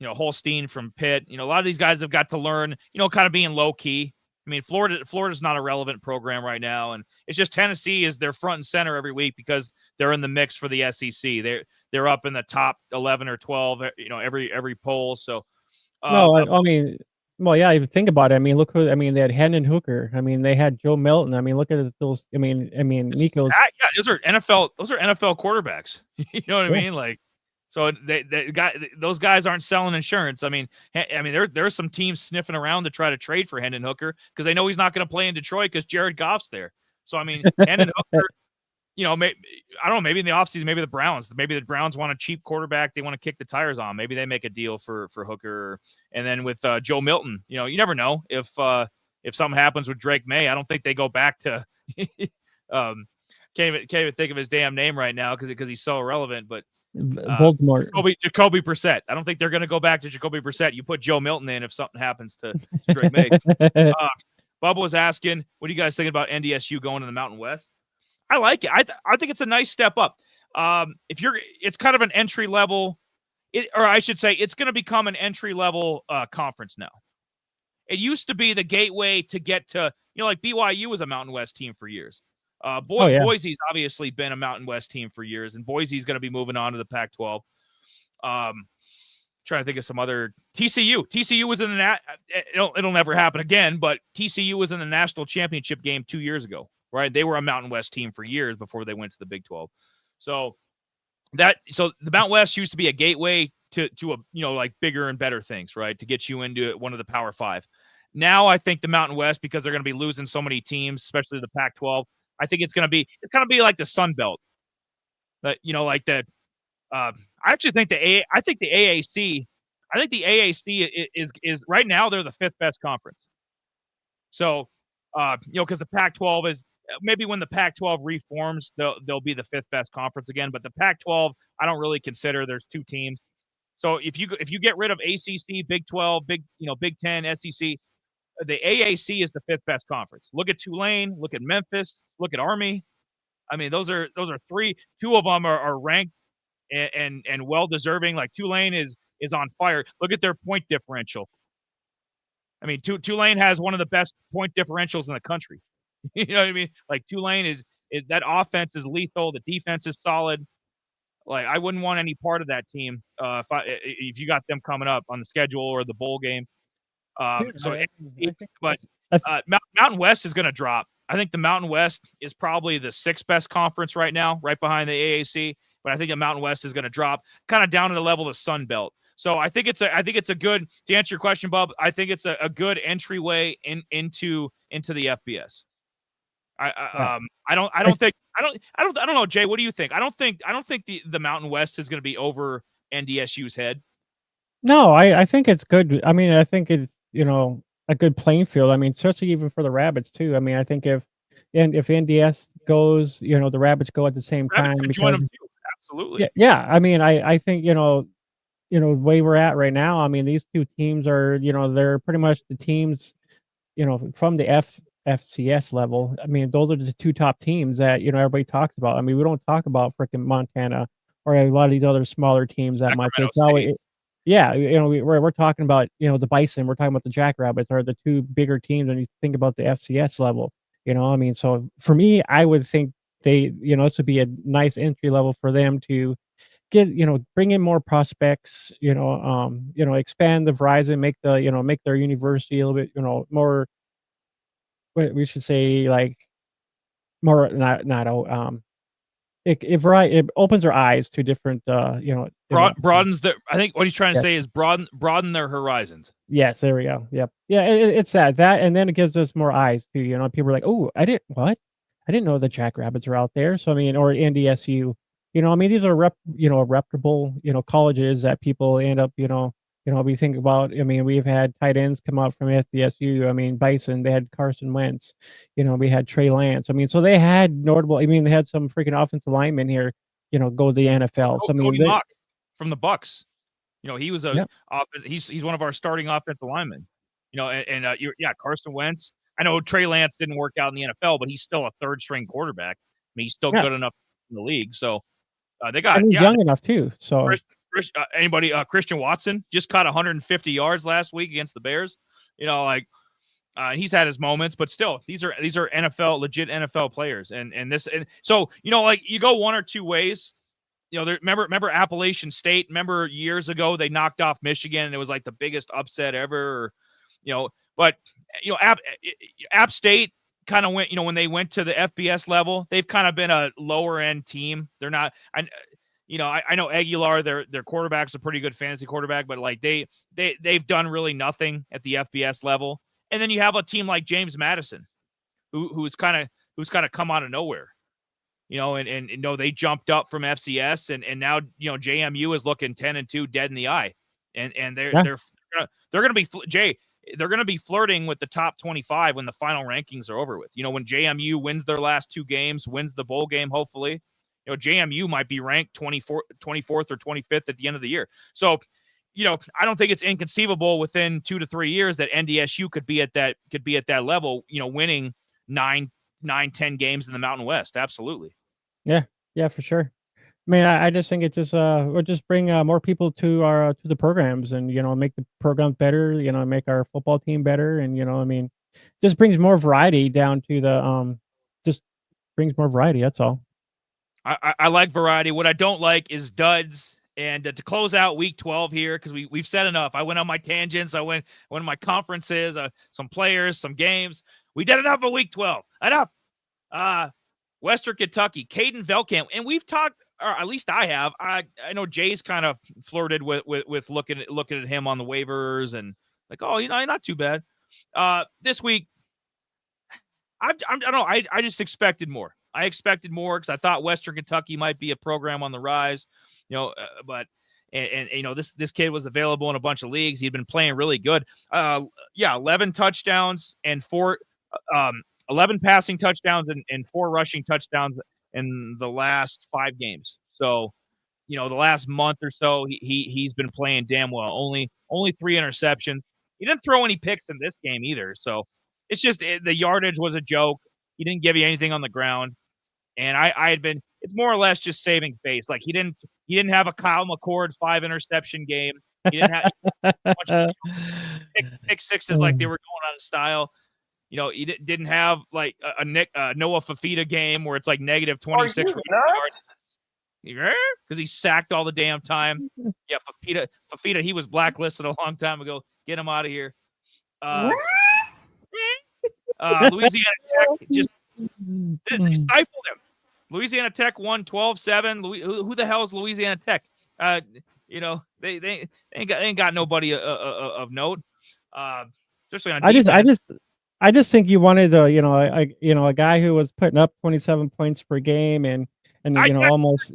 Holstein from Pitt. A lot of these guys have got to learn, kind of being low key. I mean, Florida's not a relevant program right now, and it's just Tennessee is their front and center every week because they're in the mix for the SEC. They're up in the top 11 or 12, every poll. So, no, I mean, well, yeah, if you think about it, I mean, look who. I mean, they had Hendon Hooker. I mean, they had Joe Milton. I mean, look at those. I mean, Nico's. Yeah, those are NFL quarterbacks. You know what I mean? Like. So those guys aren't selling insurance. I mean, there's some teams sniffing around to try to trade for Hendon Hooker because they know he's not going to play in Detroit because Jared Goff's there. So I mean, Hendon Hooker, I don't know, maybe in the offseason, maybe the Browns want a cheap quarterback they want to kick the tires on. Maybe they make a deal for Hooker, and then with Joe Milton, you never know if something happens with Drake May. I don't think they go back to can't even think of his damn name right now because he's so irrelevant. But Voldemort. Jacoby Brissett. I don't think they're going to go back to Jacoby Brissett. You put Joe Milton in if something happens to Drake May. Bubba was asking, what do you guys think about NDSU going to the Mountain West? I like it. I think it's a nice step up. It's kind of an entry level, or I should say, it's going to become an entry level conference now. It used to be the gateway to get to, like BYU was a Mountain West team for years. Boise's obviously been a Mountain West team for years, and Boise's going to be moving on to the Pac-12. Trying to think of some other TCU. TCU was in the it'll never happen again, but TCU was in the national championship game 2 years ago, right? They were a Mountain West team for years before they went to the Big 12. So the Mountain West used to be a gateway to like bigger and better things, right? To get you into one of the Power Five. Now I think the Mountain West, because they're going to be losing so many teams, especially the Pac-12, I think it's going to be like the Sun Belt. I actually think the AAC is right now they're the fifth best conference. So, because the Pac-12 is maybe when the Pac-12 reforms, they'll be the fifth best conference again. But the Pac-12, I don't really consider. There's two teams. So if you get rid of ACC, Big 12, Big 10, SEC, the AAC is the fifth best conference. Look at Tulane, look at Memphis, look at Army. I mean, those are three. Two of them are ranked and well deserving. Like Tulane is on fire. Look at their point differential. I mean, Tulane has one of the best point differentials in the country. You know what I mean? Like Tulane is that offense is lethal. The defense is solid. Like I wouldn't want any part of that team if you got them coming up on the schedule or the bowl game. Mountain West is going to drop. I think the Mountain West is probably the sixth best conference right now, right behind the AAC. But I think the Mountain West is going to drop kind of down to the level of Sun Belt. So I think it's a good, to answer your question, Bub, I think it's a good entryway into the FBS. I don't know, Jay, what do you think? I don't think the Mountain West is going to be over NDSU's head. No, I think it's good. I mean, I think it's, a good playing field. I mean, especially even for the Rabbits too. I mean, I think if NDS goes, the Rabbits go at the same time. Because, absolutely. Yeah. I mean, I think, the way we're at right now, I mean, these two teams are, they're pretty much the teams, from the FCS level. I mean, those are the two top teams that, everybody talks about. I mean, we don't talk about freaking Montana or a lot of these other smaller teams that much. We're talking about, the Bison, we're talking about the Jackrabbits are the two bigger teams when you think about the FCS level, I mean, so for me, I would think this would be a nice entry level for them to get, bring in more prospects, expand the horizon, make make their university a little bit, more, we should say like more, it opens their eyes to different, broadens the. I think what he's trying to say is broaden their horizons. Yes, there we go. Yep. Yeah, it's that, and then it gives us more eyes too. People are like, oh, I didn't know the Jackrabbits are out there. So I mean, or NDSU. I mean, these are reputable, colleges that people end up, we think about. I mean, we've had tight ends come out from FDSU. I mean, Bison, they had Carson Wentz. We had Trey Lance. I mean, so they had notable. I mean, they had some freaking offensive linemen here, go to the NFL. So, I mean, Cody Mock from the Bucks. He was he's one of our starting offensive linemen. Carson Wentz. I know Trey Lance didn't work out in the NFL, but he's still a third string quarterback. I mean, he's still good enough in the league. So they got. And he's young enough too. So. Christian Watson just caught 150 yards last week against the Bears. He's had his moments, but still, these are legit NFL players. So you go one or two ways. Remember Appalachian State. Remember years ago they knocked off Michigan and it was like the biggest upset ever. But App State kind of went. When they went to the FBS level, they've kind of been a lower end team. They're not. I know Aguilar, their quarterback's a pretty good fantasy quarterback, but like they've done really nothing at the FBS level. And then you have a team like James Madison, who's kind of come out of nowhere, they jumped up from FCS and now JMU is looking 10-2 dead in the eye, and they're going to be Jay. they're going to be flirting with the top 25 when the final rankings are over with. When JMU wins their last 2 games, wins the bowl game, hopefully, JMU might be ranked 24th or 25th at the end of the year. So, I don't think it's inconceivable within 2 to 3 years that NDSU could be at that level, winning 9, 10 games in the Mountain West. Absolutely. Yeah, for sure. I mean, I just think it just would just bring more people to the programs, and make the programs better. Make our football team better, and I mean, just brings more variety down to the just brings more variety. That's all. I like variety. What I don't like is duds. And to close out week 12 here, because we've said enough. I went on my tangents. I went on my conferences, some players, some games. We did enough of week 12. Enough. Western Kentucky, Caden Vetlkamp, and we've talked, or at least I have. I know Jay's kind of flirted with looking at him on the waivers and like, oh, not too bad. This week, I don't know. I just expected more. I expected more because I thought Western Kentucky might be a program on the rise, but this kid was available in a bunch of leagues. He'd been playing really good. 11 touchdowns and 11 passing touchdowns and 4 rushing touchdowns in the last 5 games. So, the last month or so, he's been playing damn well. Only 3 interceptions. He didn't throw any picks in this game either. So it's just the yardage was a joke. He didn't give you anything on the ground. And it's more or less just saving face. Like he didn't have a Kyle McCord 5 interception game. He didn't have much pick sixes like they were going out of style. He didn't have like a Noah Fafita game where it's like negative 26 yards because he sacked all the damn time. Yeah, Fafita, he was blacklisted a long time ago. Get him out of here. Louisiana Tech just they stifled him. Louisiana Tech won 12-7. Who the hell is Louisiana Tech? They ain't got nobody of note. Especially on defense. I just think you wanted a guy who was putting up 27 points per game and almost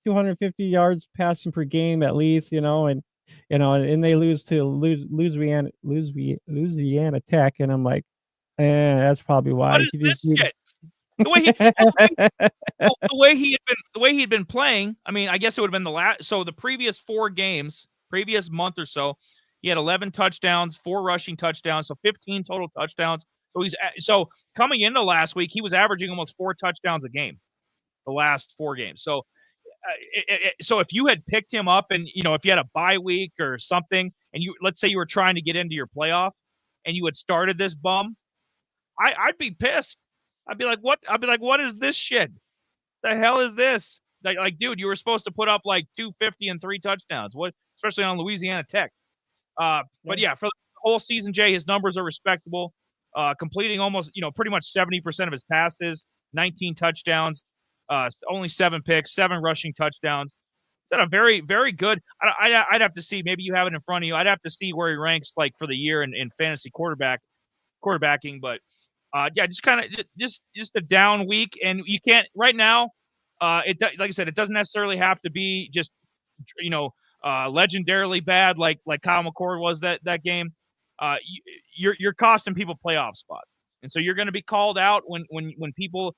250 yards passing per game at least, and they lose to Louisiana Tech, and I'm like, that's probably why. What is this shit? The way he had been playing. I mean, I guess it would have been the previous 4 games, previous month or so, he had 11 touchdowns, 4 rushing touchdowns, so 15 total touchdowns. So coming into last week, he was averaging almost 4 touchdowns a game, the last 4 games. So, so if you had picked him up and if you had a bye week or something, and let's say you were trying to get into your playoff, and you had started this bum, I'd be pissed. I'd be like, what? What is this shit? The hell is this? Like, dude, you were supposed to put up like 250 and 3 touchdowns. What, especially on Louisiana Tech. But yeah, for the whole season, Jay, his numbers are respectable. Completing almost, pretty much 70% of his passes, 19 touchdowns, only 7 picks, 7 rushing touchdowns. Is that a very, very good? I'd have to see. Maybe you have it in front of you. I'd have to see where he ranks like for the year in fantasy quarterbacking. But yeah, just kind of just a down week, and you can't right now. Like I said, it doesn't necessarily have to be just legendarily bad like Kyle McCord was that game. You're costing people playoff spots, and so you're going to be called out when people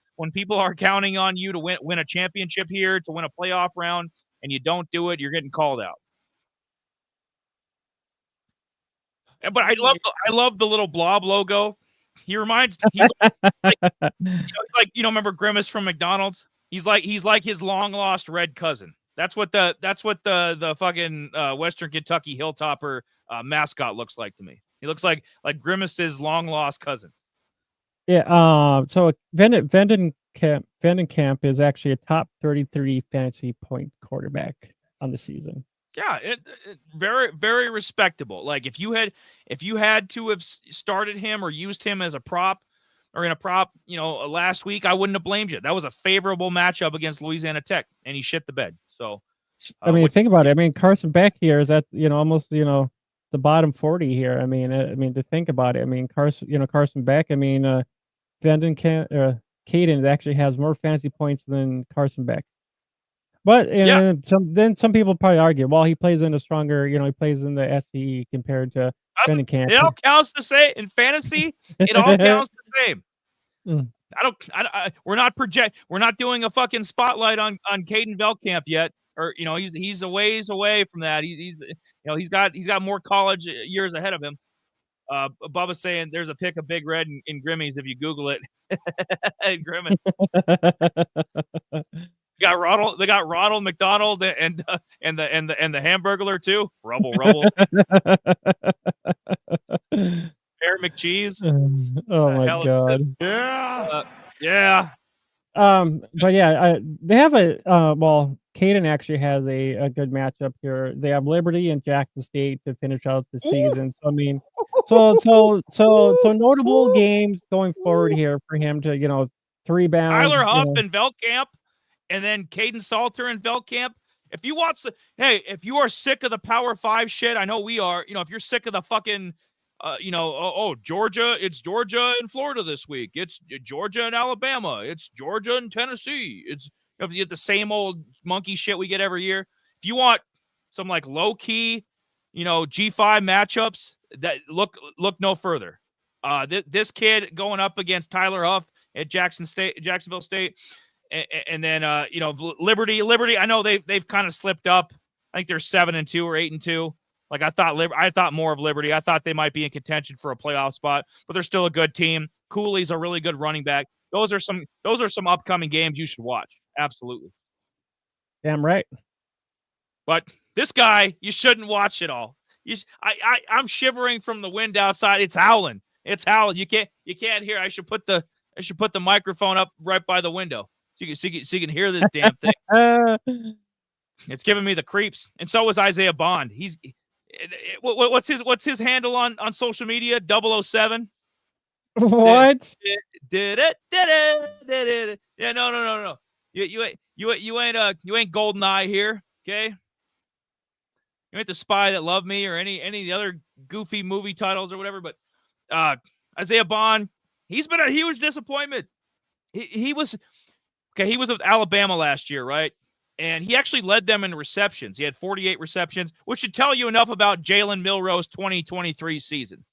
are counting on you to win a championship here, to win a playoff round, and you don't do it. You're getting called out. But I love the little blob logo. He's like remember Grimace from McDonald's? He's like his long lost red cousin. That's what the fucking Western Kentucky Hilltopper mascot looks like to me. He looks like Grimace's long lost cousin. Yeah. So Vandenkamp is actually a top 33 fantasy point quarterback on the season. Yeah, it very, very respectable. Like if you had to have started him or used him as a prop or in a prop, last week, I wouldn't have blamed you. That was a favorable matchup against Louisiana Tech, and he shit the bed. So, I mean, think about it. I mean, Carson Beck here is at almost the bottom 40 here. I mean, to think about it. I mean, Carson Beck. I mean, Caden actually has more fantasy points than Carson Beck. But some people probably argue, well, he plays in a stronger, he plays in the SCE compared to training camp. It all counts the same in fantasy. It all counts the same. Mm. We're not doing a fucking spotlight on Caden Vetlkamp yet, or he's a ways away from that. He's got more college years ahead of him. Bubba's saying there's a pic of Big Red in Grimmy's if you Google it. Grimmins. They got Ronald McDonald and the Hamburglar too. Rubble. Bear McCheese. Oh my god. Yeah. But yeah, they have Caden actually has a good matchup here. They have Liberty and Jackson State to finish out the season. So I mean, so notable games going forward here for him to rebound. Tyler Huff and Vetlkamp, and then Caden Salter and Vetlkamp. If you if you are sick of the Power 5 shit, I know we are. If you're sick of the fucking Georgia, it's Georgia and Florida this week. It's Georgia and Alabama. It's Georgia and Tennessee. It's you get the same old monkey shit we get every year. If you want some like low key, G5 matchups, that look no further. This kid going up against Tyler Huff at Jacksonville State, and then Liberty. I know they've kind of slipped up. I think they're 7-2 or 8-2. Like I thought more of Liberty. I thought they might be in contention for a playoff spot, but they're still a good team. Cooley's a really good running back. Those are some upcoming games you should watch. Absolutely. Damn right. But this guy, you shouldn't watch it all. I'm shivering from the wind outside. It's howling. You can't hear. I should put the microphone up right by the window so you can hear this damn thing. It's giving me the creeps. And so is Isaiah Bond. What's his handle on social media? 007. What? Did it? Yeah, no. You ain't GoldenEye here, okay? You ain't The Spy That Loved Me or any of the other goofy movie titles or whatever. But Isaiah Bond, he's been a huge disappointment. He was with Alabama last year, right? And he actually led them in receptions. He had 48 receptions, which should tell you enough about Jalen Milroe's 2023 season.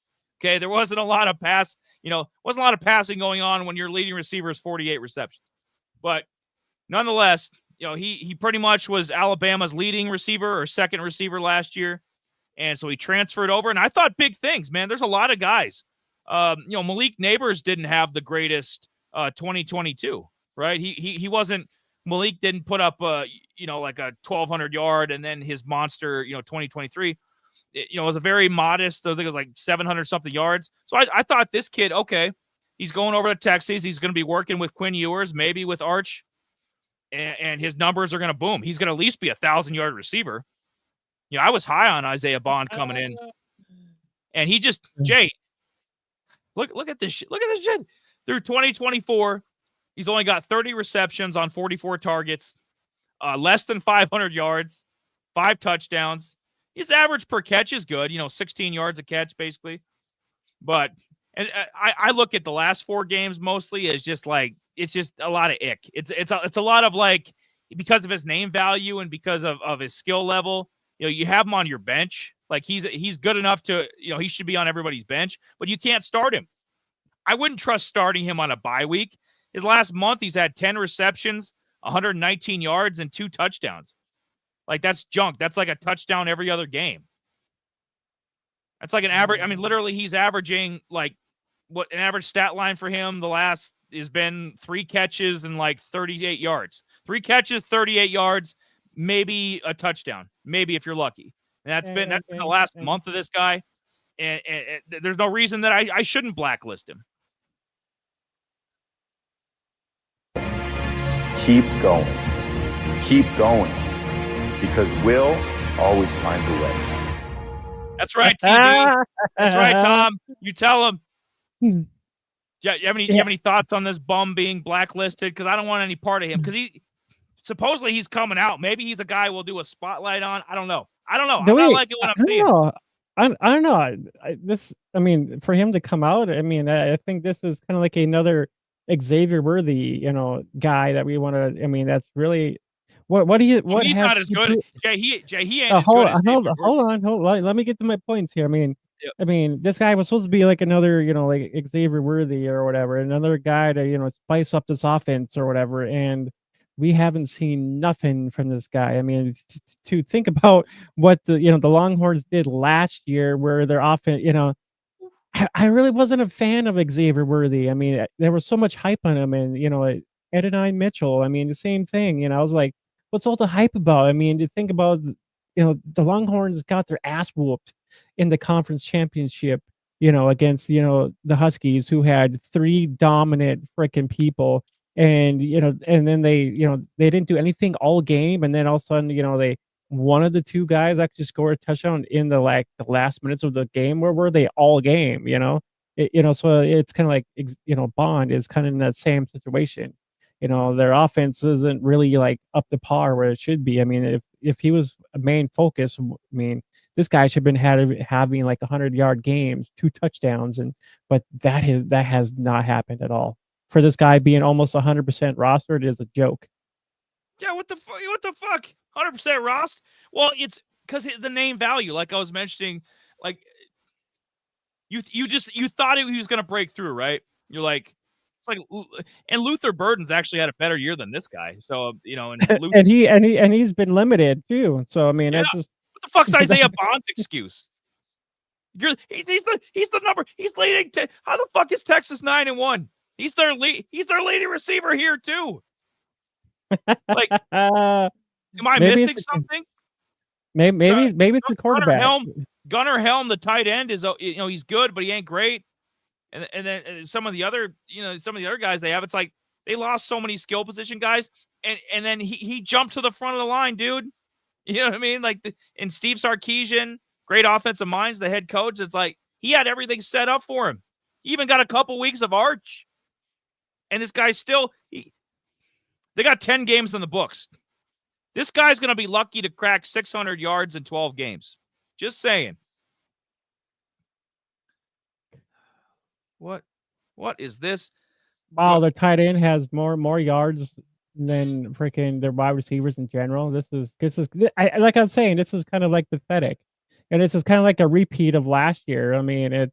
Okay, there wasn't a lot of passing going on when your leading receiver is 48 receptions. But nonetheless, he pretty much was Alabama's leading receiver or second receiver last year. And so he transferred over. And I thought big things, man. There's a lot of guys. Malik Neighbors didn't have the greatest 2022, right? He wasn't. Malik didn't put up like a 1,200 yard and then his monster 2023 it was a very modest. I think it was like 700 something yards. So I thought this kid, okay, he's going over to Texas. He's going to be working with Quinn Ewers, maybe with Arch, and his numbers are going to boom. He's going to at least be 1,000-yard receiver. I was high on Isaiah Bond coming in, and he just Jay. Look at this shit. Look at this shit. Through 2024. He's only got 30 receptions on 44 targets, less than 500 yards, 5 touchdowns. His average per catch is good, 16 yards a catch basically. But I look at the last 4 games mostly as just like it's just a lot of ick. It's a lot of like because of his name value and because of his skill level. You have him on your bench. Like he's good enough to he should be on everybody's bench, but you can't start him. I wouldn't trust starting him on a bye week. His last month, he's had 10 receptions, 119 yards, and 2 touchdowns. Like, that's junk. That's like a touchdown every other game. That's like an average. I mean, literally, he's averaging, like, what an average stat line for him the last has been 3 catches and, like, 38 yards. 3 catches, 38 yards, maybe a touchdown. Maybe if you're lucky. And that's been the last month of this guy. And there's no reason that I shouldn't blacklist him. Keep going, because Will always finds a way. That's right, TV. That's right, Tom. You tell him. Yeah, you have any thoughts on this bum being blacklisted? Because I don't want any part of him. Because supposedly he's coming out. Maybe he's a guy we'll do a spotlight on. I don't know. I'm not liking what I'm seeing. I don't know. For him to come out, I think this is kind of like another Xavier Worthy, guy that we want to. That's really What do you? What he's has not as he good. pro- Jay, he ain't as good as David Gordon. hold on. Let me get to my points here. Yep. I mean, this guy was supposed to be like another, like Xavier Worthy or whatever, another guy to, spice up this offense or whatever. And we haven't seen nothing from this guy. I mean, to think about what the Longhorns did last year, where their offense, I really wasn't a fan of Xavier Worthy. I mean, there was so much hype on him, and Edinine Mitchell. I mean, the same thing. I was like, what's all the hype about? I mean, to think about, the Longhorns got their ass whooped in the conference championship, against the Huskies, who had 3 dominant freaking people, and and then they didn't do anything all game, and then all of a sudden, they one of the 2 guys actually scored a touchdown in the last minutes of the game. Where were they all game? So it's kind of like Bond is kind of in that same situation. Their offense isn't really like up to par where it should be. I mean, if he was a main focus, I mean, this guy should have been having like 100-yard games, 2 touchdowns, but that has not happened at all. For this guy being almost 100% rostered is a joke. Yeah, what the fuck? 100% Ross? Well, it's because the name value, like I was mentioning, like you thought he was gonna break through, right? You're like, it's like, and Luther Burden's actually had a better year than this guy. So and Luther, and he's been limited too. So I mean, yeah. That's just What the fuck's Isaiah Bond's excuse? He's the number. He's leading. How the fuck is Texas 9-1? He's their leading receiver here too. Like, am I missing something? Maybe it's the quarterback. Gunnar Helm, the tight end, is he's good, but he ain't great. And then some of the other guys they have, it's like they lost so many skill position guys, and then he jumped to the front of the line, dude. You know what I mean? Like and Steve Sarkisian, great offensive minds, the head coach. It's like he had everything set up for him. He even got a couple weeks of arch, and this guy's still. They got 10 games in the books. This guy's going to be lucky to crack 600 yards in 12 games. Just saying. What is this? Wow, their tight end has more yards than freaking their wide receivers in general. This is like I'm saying, this is kind of like pathetic, and this is kind of like a repeat of last year. I mean, the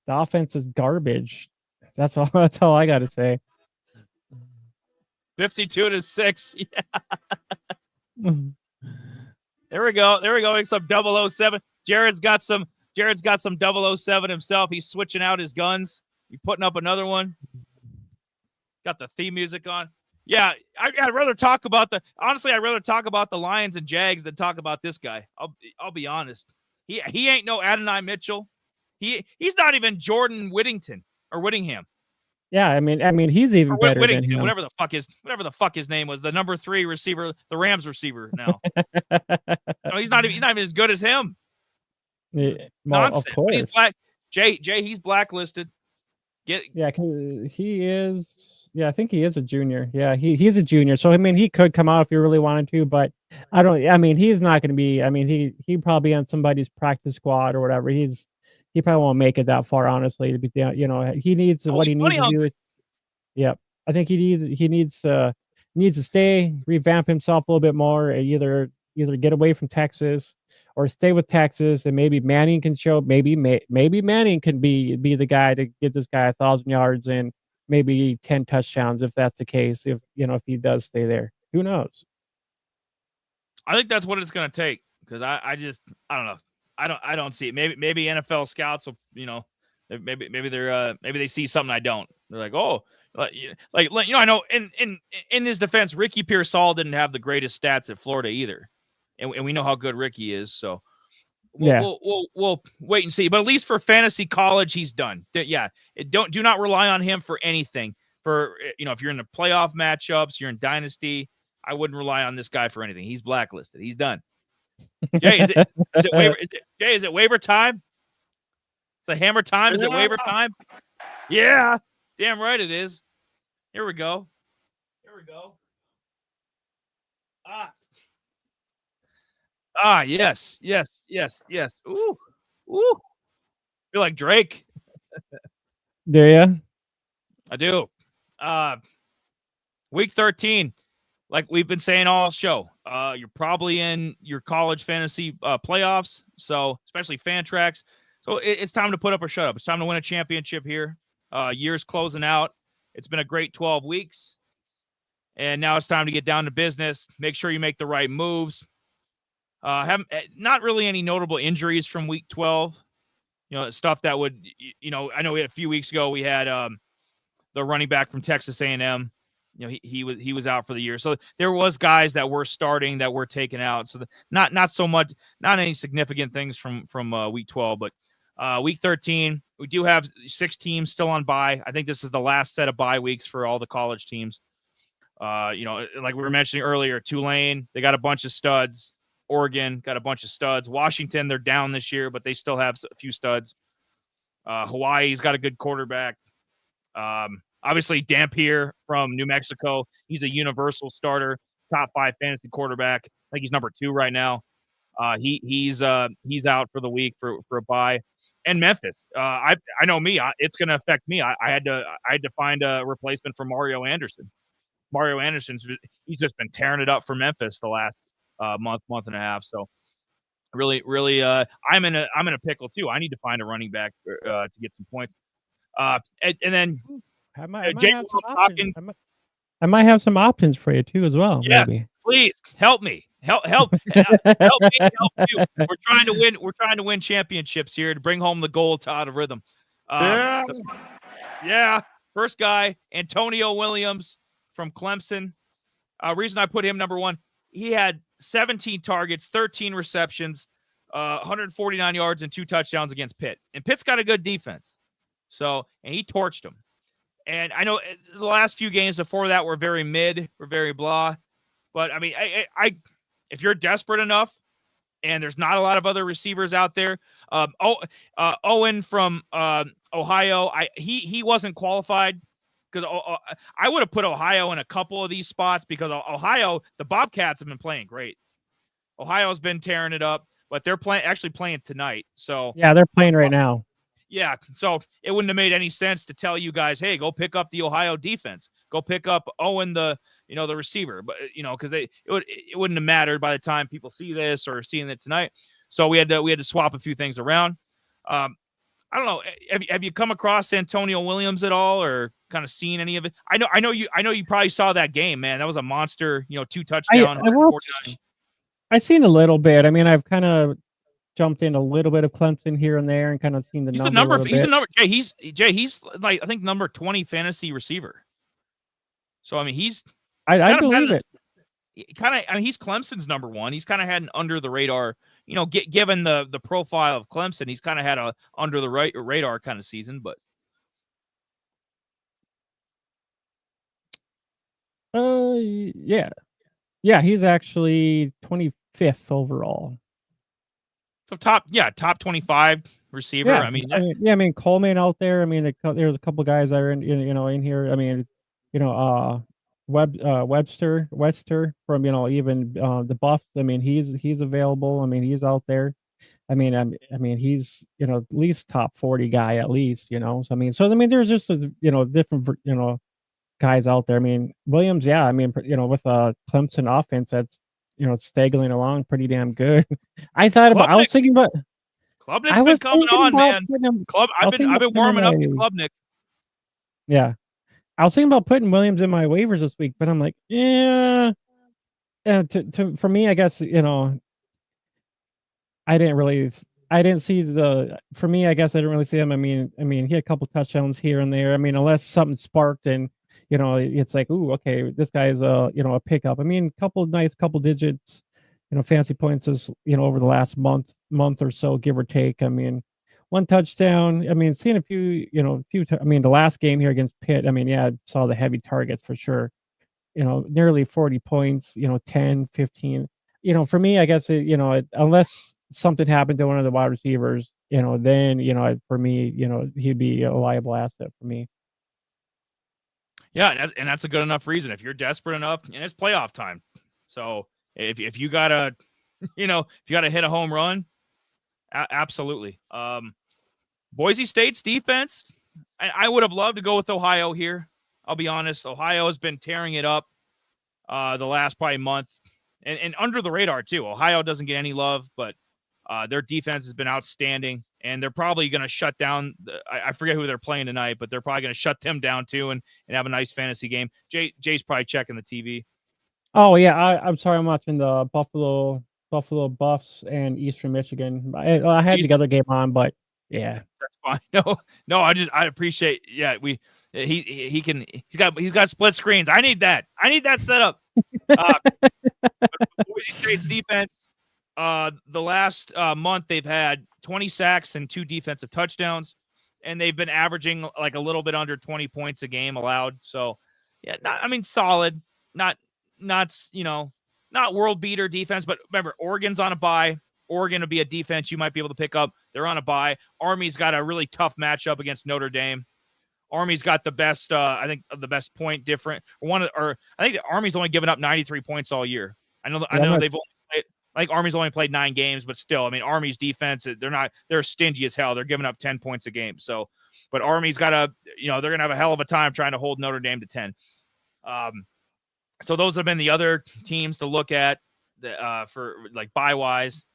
offense is garbage. That's all. That's all I got to say. 52-6. Yeah. There we go. Make some 007. Jared's got some 007 himself. He's switching out his guns. He's putting up another one. Got the theme music on. Yeah, I'd rather talk about the Lions and Jags than talk about this guy. I'll be honest. He ain't no Adonai Mitchell. He's not even Jordan Whittingham. Yeah, I mean, he's even better than him. Whatever the fuck his name was, the number 3 receiver, the Rams receiver. Now, no, he's not even as good as him. Yeah, well, nonsense. of course. But he's black. Jay, he's blacklisted. Yeah, he is. Yeah, I think he is a junior. Yeah, he's a junior. So I mean, he could come out if he really wanted to, but I don't. I mean, he's not going to be. I mean, he probably on somebody's practice squad or whatever. He probably won't make it that far, honestly. To be, he needs what he needs to do is. Yep, I think he needs to stay, revamp himself a little bit more. Either get away from Texas or stay with Texas, and maybe Manning can show. Maybe Manning can be the guy to get this guy 1,000 yards and maybe 10 touchdowns if that's the case. If he does stay there, who knows? I think that's what it's going to take, because I don't know. I don't see it. Maybe NFL scouts will, maybe they see something I don't. They're like, oh, I know in his defense, Ricky Pearsall didn't have the greatest stats at Florida either, and we know how good Ricky is. So we'll wait and see. But at least for fantasy college, he's done. Yeah, do not rely on him for anything. For if you're in the playoff matchups, you're in dynasty, I wouldn't rely on this guy for anything. He's blacklisted. He's done. Jay, is it waiver time? It's a hammer time. Is it waiver time? Yeah, damn right it is. Here we go. Yes. Ooh. Feel like Drake. Do you? I do. Week 13. like we've been saying all show, you're probably in your college fantasy playoffs, so especially fan tracks. So it's time to put up or shut up. It's time to win a championship here. Year's closing out. It's been a great 12 weeks. And now it's time to get down to business. Make sure you make the right moves. Not really any notable injuries from week 12. Stuff that would, I know we had a few weeks ago, we had the running back from Texas A&M. He was out for the year. So there was guys that were starting that were taken out. So not so much, not any significant things from week 12, but week 13, we do have 6 teams still on bye. I think this is the last set of bye weeks for all the college teams. Like we were mentioning earlier, Tulane, they got a bunch of studs. Oregon got a bunch of studs. Washington, they're down this year, but they still have a few studs. Hawaii's got a good quarterback. Obviously, Dampier from New Mexico, he's a universal starter, top 5 fantasy quarterback. I think he's number 2 right now. He's out for the week for a bye. And Memphis, I know me, it's going to affect me. I had to find a replacement for Mario Anderson. Mario Anderson's he's just been tearing it up for Memphis the last month and a half. So really, I'm in a pickle too. I need to find a running back to get some points. And then I might have some options. I might have some options for you too as well. Yes, maybe. Please help me. Help me. Help you. We're trying to win. We're trying to win championships here to bring home the gold to Out of Rhythm. First guy, Antonio Williams from Clemson. Reason I put him number 1, he had 17 targets, 13 receptions, 149 yards, and 2 touchdowns against Pitt. And Pitt's got a good defense. So, and he torched them. And I know the last few games before that were very mid, were very blah. But I mean, I if you're desperate enough, and there's not a lot of other receivers out there, Owen from Ohio, he wasn't qualified because I would have put Ohio in a couple of these spots because Ohio, the Bobcats have been playing great. Ohio's been tearing it up, but they're actually playing tonight. So yeah, they're playing right now. Yeah, so it wouldn't have made any sense to tell you guys, hey, go pick up the Ohio defense. Go pick up Owen, the receiver. But because it wouldn't have mattered by the time people see this or seeing it tonight. So we had to swap a few things around. I don't know. Have you come across Antonio Williams at all, or kind of seen any of it? I know you probably saw that game, man. That was a monster. 2 touchdown. I've seen a little bit. I mean, I've kind of jumped in a little bit of Clemson here and there, and kind of seen the number. He's the number. He's like I think number 20 fantasy receiver. So I mean, I believe it. He's Clemson's number 1. He's kind of had an under the radar. Given the profile of Clemson, he's kind of had a under the radar kind of season. But yeah, he's actually 25th overall. So top 25 receiver. Yeah, I mean Coleman out there. I mean, there's a couple guys that are in here. I mean, Webster from even the Buffs. I mean, he's available. I mean, he's out there. I mean, he's at least top 40 guy at least. So I mean, there's just different guys out there. I mean, Williams. Yeah, I mean, with a Clemson offense that's staggering along pretty damn good. I was thinking about Klubnik's been coming on, man. I've been warming up to Klubnik. Yeah. I was thinking about putting Williams in my waivers this week, but I'm like, yeah. For me, I guess, I didn't see for me, I guess I didn't really see him. I mean, he had a couple touchdowns here and there. I mean, unless something sparked and, it's like, ooh, okay, this guy's a pickup. I mean, couple digits, fantasy points is, over the last month or so, give or take. I mean, 1 touchdown. I mean, seeing a few, the last game here against Pitt, I mean, yeah, I saw the heavy targets for sure. Nearly 40 points, 10, 15. For me, I guess, unless something happened to one of the wide receivers, then, for me, he'd be a reliable asset for me. Yeah, and that's a good enough reason. If you're desperate enough, and it's playoff time. So if you gotta, if you gotta hit a home run, absolutely. Boise State's defense, I would have loved to go with Ohio here. I'll be honest. Ohio has been tearing it up. the last probably month, and under the radar too. Ohio doesn't get any love, but their defense has been outstanding, and they're probably going to shut down. I forget who they're playing tonight, but they're probably going to shut them down too, and have a nice fantasy game. Jay's probably checking the TV. Oh yeah, I'm sorry, I'm watching the Buffalo Buffs and Eastern Michigan. I had the other game on, but yeah, that's fine. No, I appreciate. Yeah, he's got split screens. I need that set up. Boise State's defense. The last month they've had 20 sacks and 2 defensive touchdowns, and they've been averaging like a little bit under 20 points a game allowed. So yeah, solid. Not world beater defense, but remember, Oregon's on a bye. Oregon will be a defense you might be able to pick up. They're on a bye. Army's got a really tough matchup against Notre Dame. Army's got the best, I think, the best point different. I think the Army's only given up 93 points all year. I know they've only played, like Army's only played 9 games, but still, I mean, Army's defense, they're stingy as hell. They're giving up 10 points a game. So, but Army's got they're going to have a hell of a time trying to hold Notre Dame to 10. So those have been the other teams to look at for like bye wise.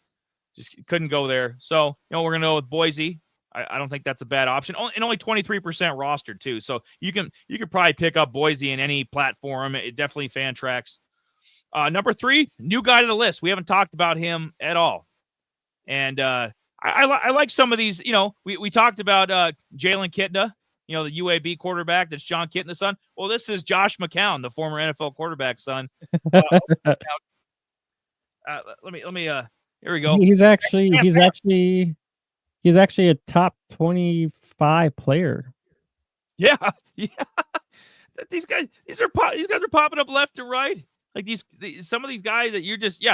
Just couldn't go there. So, we're going to go with Boise. I don't think that's a bad option. And only 23% rostered too. So you could probably pick up Boise in any platform. It definitely fan tracks. Number 3, new guy to the list. We haven't talked about him at all. And I like some of these. We talked about Jalen Kitna, the UAB quarterback. That's John Kitna's son. Well, this is Josh McCown, the former NFL quarterback's son. Let me. Here we go. He's actually a top 25 player. Yeah. These guys are popping up left and right. Like some of these guys that you're just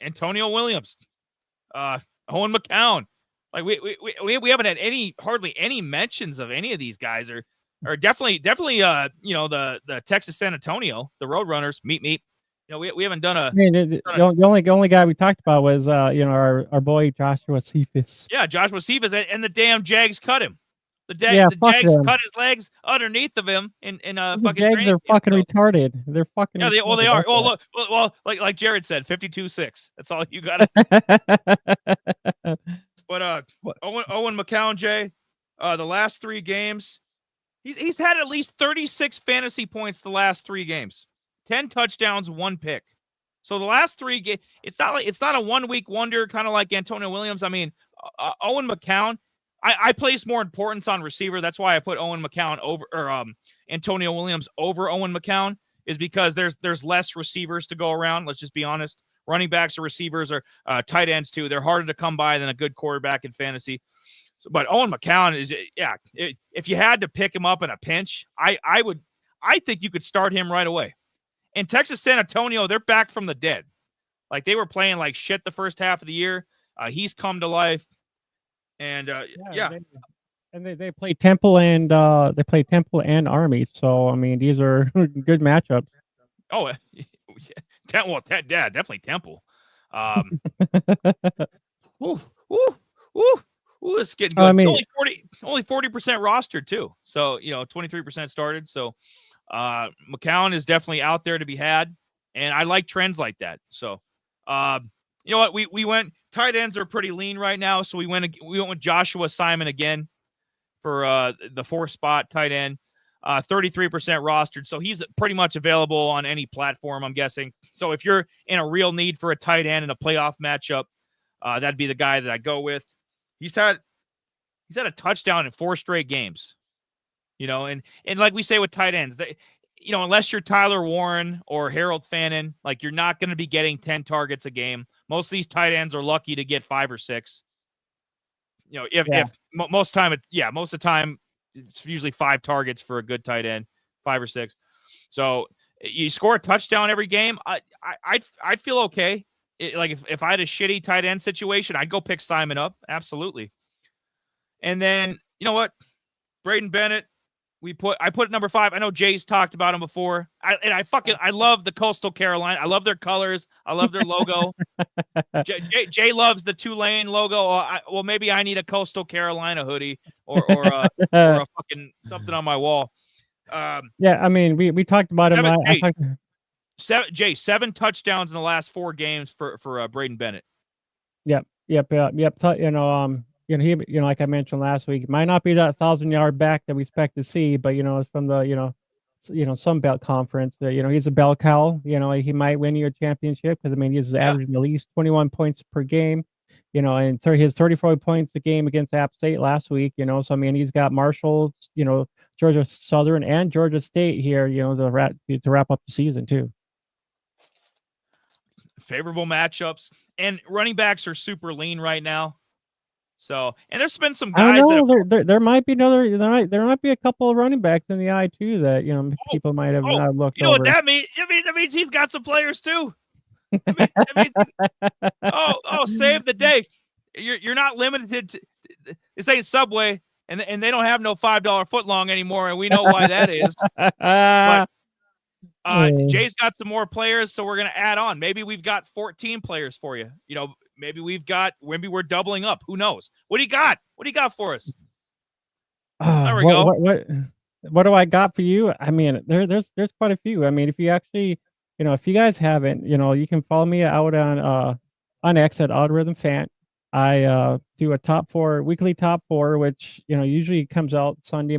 Antonio Williams, Owen McCown. Like we haven't had hardly any mentions of any of these guys, or definitely the Texas San Antonio, the Roadrunners. Meet. We haven't done the only guy we talked about was our boy Joshua Cephas. Yeah, Joshua Cephas, and the damn Jags cut him. The Jags cut his legs underneath of him in fucking Jags are fucking retarded. They're fucking they are. Well, like Jared said, 52-6. That's all you got. But Owen McCown, Jay, the last 3 games, he's had at least 36 fantasy points the last 3 games. 10 touchdowns, 1 pick. So the last 3 games, it's not a 1-week wonder, kind of like Antonio Williams. I mean, Owen McCown, I place more importance on receiver. That's why I put Owen McCown over Antonio Williams over Owen McCown, is because there's less receivers to go around. Let's just be honest. Running backs or receivers or tight ends too. They're harder to come by than a good quarterback in fantasy. But Owen McCown is, if you had to pick him up in a pinch, I think you could start him right away. And Texas San Antonio, they're back from the dead. Like, they were playing like shit the first half of the year. He's come to life. And they play Temple and Army. So I mean, these are good matchups. Oh, definitely Temple. It's getting good. I mean, only 40% rostered too. So 23% started. So McCown is definitely out there to be had, and I like trends like that. So you know what, we went tight ends are pretty lean right now, so we went with Joshua Simon again for the 4th spot tight end. 33% rostered, so he's pretty much available on any platform, I'm guessing. So if you're in a real need for a tight end in a playoff matchup, that'd be the guy that I go with. He's had a touchdown in 4 straight games. And like we say with tight ends, unless you're Tyler Warren or Harold Fannin, like, you're not going to be getting 10 targets a game. Most of these tight ends are lucky to get 5 or 6. If most of the time it's usually 5 targets for a good tight end, 5 or 6. So you score a touchdown every game. I'd feel okay. If I had a shitty tight end situation, I'd go pick Simon up. Absolutely. And then, you know what? Braden Bennett, I put number 5. I know Jay's talked about him before. I love the Coastal Carolina. I love their colors. I love their logo. Jay loves the Tulane logo. Well, maybe I need a Coastal Carolina hoodie or a fucking something on my wall. I mean, we talked about him. 7 touchdowns in the last 4 games for Braden Bennett. Yep. He, like I mentioned last week, might not be that 1,000-yard back that we expect to see, but it's from the Sun Belt Conference. He's a bell cow. He might win you a championship because he's averaging at least 21 points per game. And his 34 points a game against App State last week. So he's got Marshall, Georgia Southern, and Georgia State here. To wrap up the season too. Favorable matchups, and running backs are super lean right now. So, and there's been some guys there might be there might be a couple of running backs in the eye too that people might have not looked over. What that means? That means he's got some players too. That means save the day. You're not limited to this ain't Subway, and they don't have no $5 footlong anymore, and we know why that is. But Jay's got some more players, so we're gonna add on. Maybe we've got 14 players for you. Maybe we're doubling up. Who knows? What do you got? What do you got for us? There we go. What do I got for you? There's quite a few. If you actually, if you guys haven't, you can follow me out on X at Algorithm Fan. I do a weekly top 4, which usually comes out Sunday,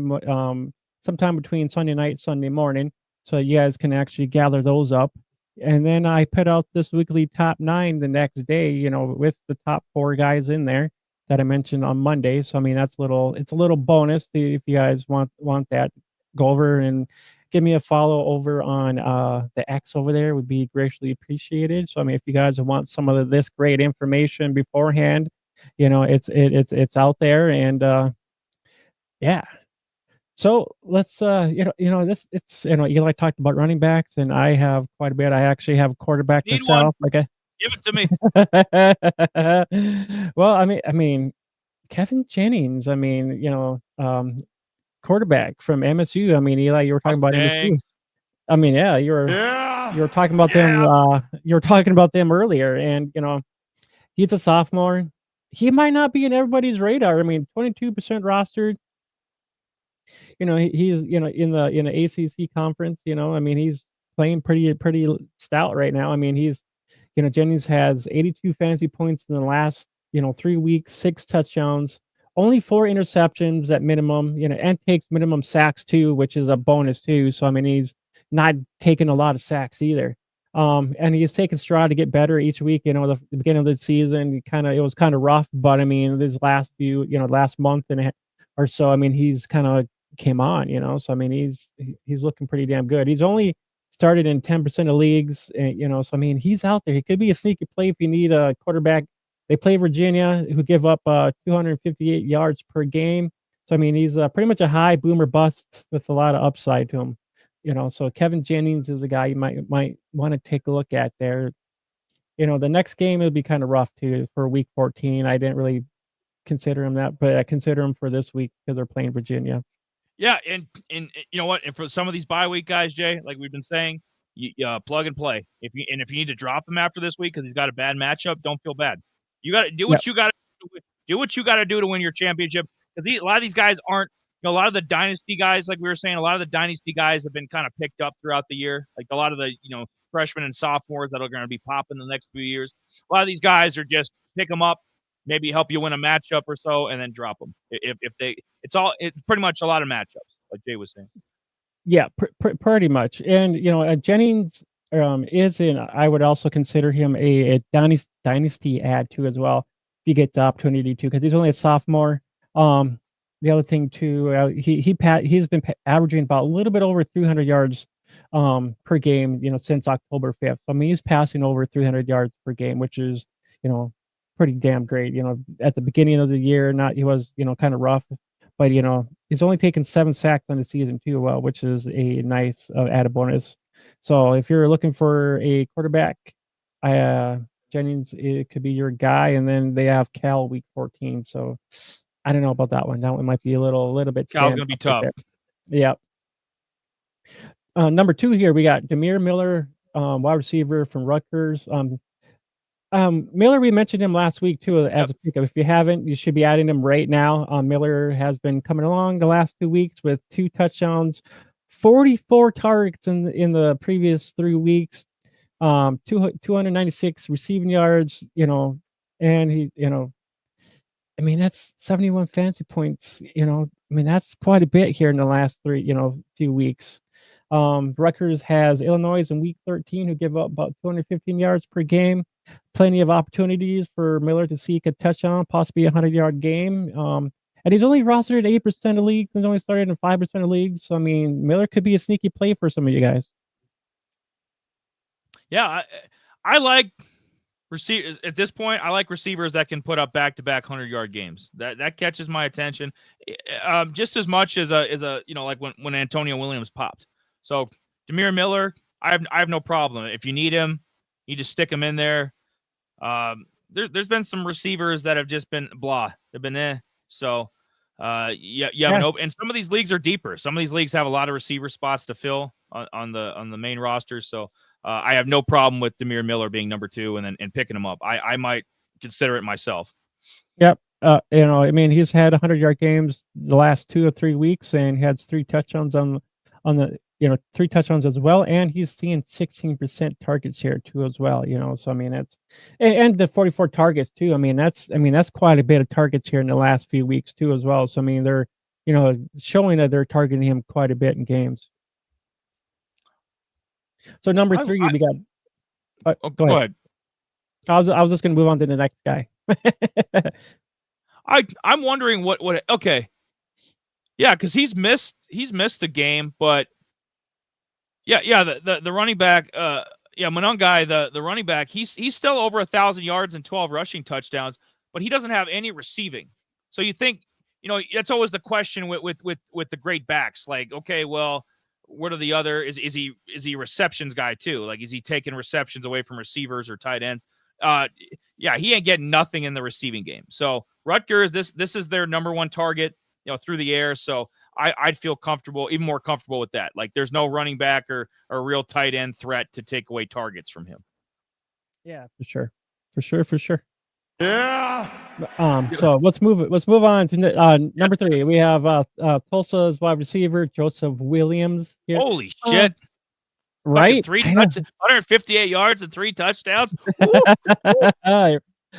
sometime between Sunday night, Sunday morning, so you guys can actually gather those up. And then I put out this weekly top 9 the next day, with the top 4 guys in there that I mentioned on Monday. So it's a little bonus if you guys want that. Go over and give me a follow over on the X over there. Would be greatly appreciated. So if you guys want some of this great information beforehand, it's out there, and yeah. So let's Eli talked about running backs, and I have quite a bit. I actually have a quarterback myself. Give it to me. Well, Kevin Jennings. Quarterback from MSU. Eli, you were talking about MSU. You were talking about them. You were talking about them earlier, and he's a sophomore. He might not be in everybody's radar. 22% rostered. He's in the ACC conference. He's playing pretty stout right now. He's Jennings has 82 fantasy points in the last 3 weeks, 6 touchdowns, only 4 interceptions at minimum. And takes minimum sacks too, which is a bonus too. So he's not taking a lot of sacks either. And he's taking stride to get better each week. The beginning of the season, it was kind of rough, but this last month and or so, he's kind of came on, so he's looking pretty damn good. He's only started in 10% of leagues, and so he's out there. He could be a sneaky play if you need a quarterback. They play Virginia, who give up 258 yards per game. So he's pretty much a high boomer bust with a lot of upside to him. So Kevin Jennings is a guy you might want to take a look at there. The next game will be kind of rough too for week 14. I didn't really consider him that, but I consider him for this week because they're playing Virginia. Yeah, and you know what? And for some of these bye week guys, Jay, like we've been saying, you plug and play. If you need to drop him after this week because he's got a bad matchup, don't feel bad. You got to do what you got to do. What you got to do to win your championship. Because a lot of these guys aren't. A lot of the dynasty guys, like we were saying, a lot of the dynasty guys have been kind of picked up throughout the year. Like a lot of the freshmen and sophomores that are going to be popping the next few years. A lot of these guys are just pick them up, maybe help you win a matchup or so, and then drop them. It's pretty much a lot of matchups, like Jay was saying. Yeah, pretty much. And Jennings is in. I would also consider him a dynasty add too as well. If you get the opportunity to, because he's only a sophomore. The other thing too, he's been averaging about a little bit over 300 yards per game, since October 5th. So, he's passing over 300 yards per game, which is, pretty damn great. At the beginning of the year, he was, kind of rough, but he's only taken 7 sacks on the season too, which is a nice added bonus. So if you're looking for a quarterback, Jennings, it could be your guy. And then they have Cal week 14. So I don't know about that one. That one might be a little bit. Cal's gonna be tough. Yeah. Number 2 here, we got Demir Miller, wide receiver from Rutgers. Miller, we mentioned him last week too as a pickup. If you haven't, you should be adding him right now. Miller has been coming along the last 2 weeks with 2 touchdowns, 44 targets in the previous 3 weeks, 296 receiving yards, and he, I mean, that's 71 fantasy points, I mean, that's quite a bit here in the last few weeks. Rutgers has Illinois in week 13, who give up about 215 yards per game. Plenty of opportunities for Miller to seek a touchdown, possibly a 100-yard game. And he's only rostered at 8% of leagues and only started in 5% of leagues. So, I mean, Miller could be a sneaky play for some of you guys. Yeah, I like receivers at this point. I like receivers that can put up back-to-back 100-yard games. That catches my attention, just as much as a like when Antonio Williams popped. So Demir Miller, I have no problem. If you need him, you just stick him in there. There's been some receivers that have just been blah. They've been So you have an open, and some of these leagues are deeper. Some of these leagues have a lot of receiver spots to fill on the main roster. So I have no problem with Demir Miller being number 2 and picking him up. I might consider it myself. Yep. I mean, he's had 100-yard games the last 2 or 3 weeks, and he had 3 touchdowns on the 3 touchdowns as well, and he's seeing 16% target share too as well. So I mean that's and the 44 targets too. I mean that's quite a bit of targets here in the last few weeks too as well. So I mean they're showing that they're targeting him quite a bit in games. So number 3, we got. Go ahead. I was just going to move on to the next guy. I'm wondering what. Okay. Yeah, because he's missed the game, but yeah, the running back, Monongai, the running back, he's still over 1,000 yards and 12 rushing touchdowns, but he doesn't have any receiving. So you think, that's always the question with the great backs. Like, okay, well, what are the other? Is he a receptions guy too? Like, is he taking receptions away from receivers or tight ends? Yeah, he ain't getting nothing in the receiving game. So Rutgers, this is their number 1 target, through the air. So I'd feel comfortable, even more comfortable with that. Like, there's no running back or a real tight end threat to take away targets from him. Yeah, for sure. Yeah. So let's move on to number 3. We have Tulsa's wide receiver Joseph Williams here. Holy shit! Right, 158 yards and 3 touchdowns.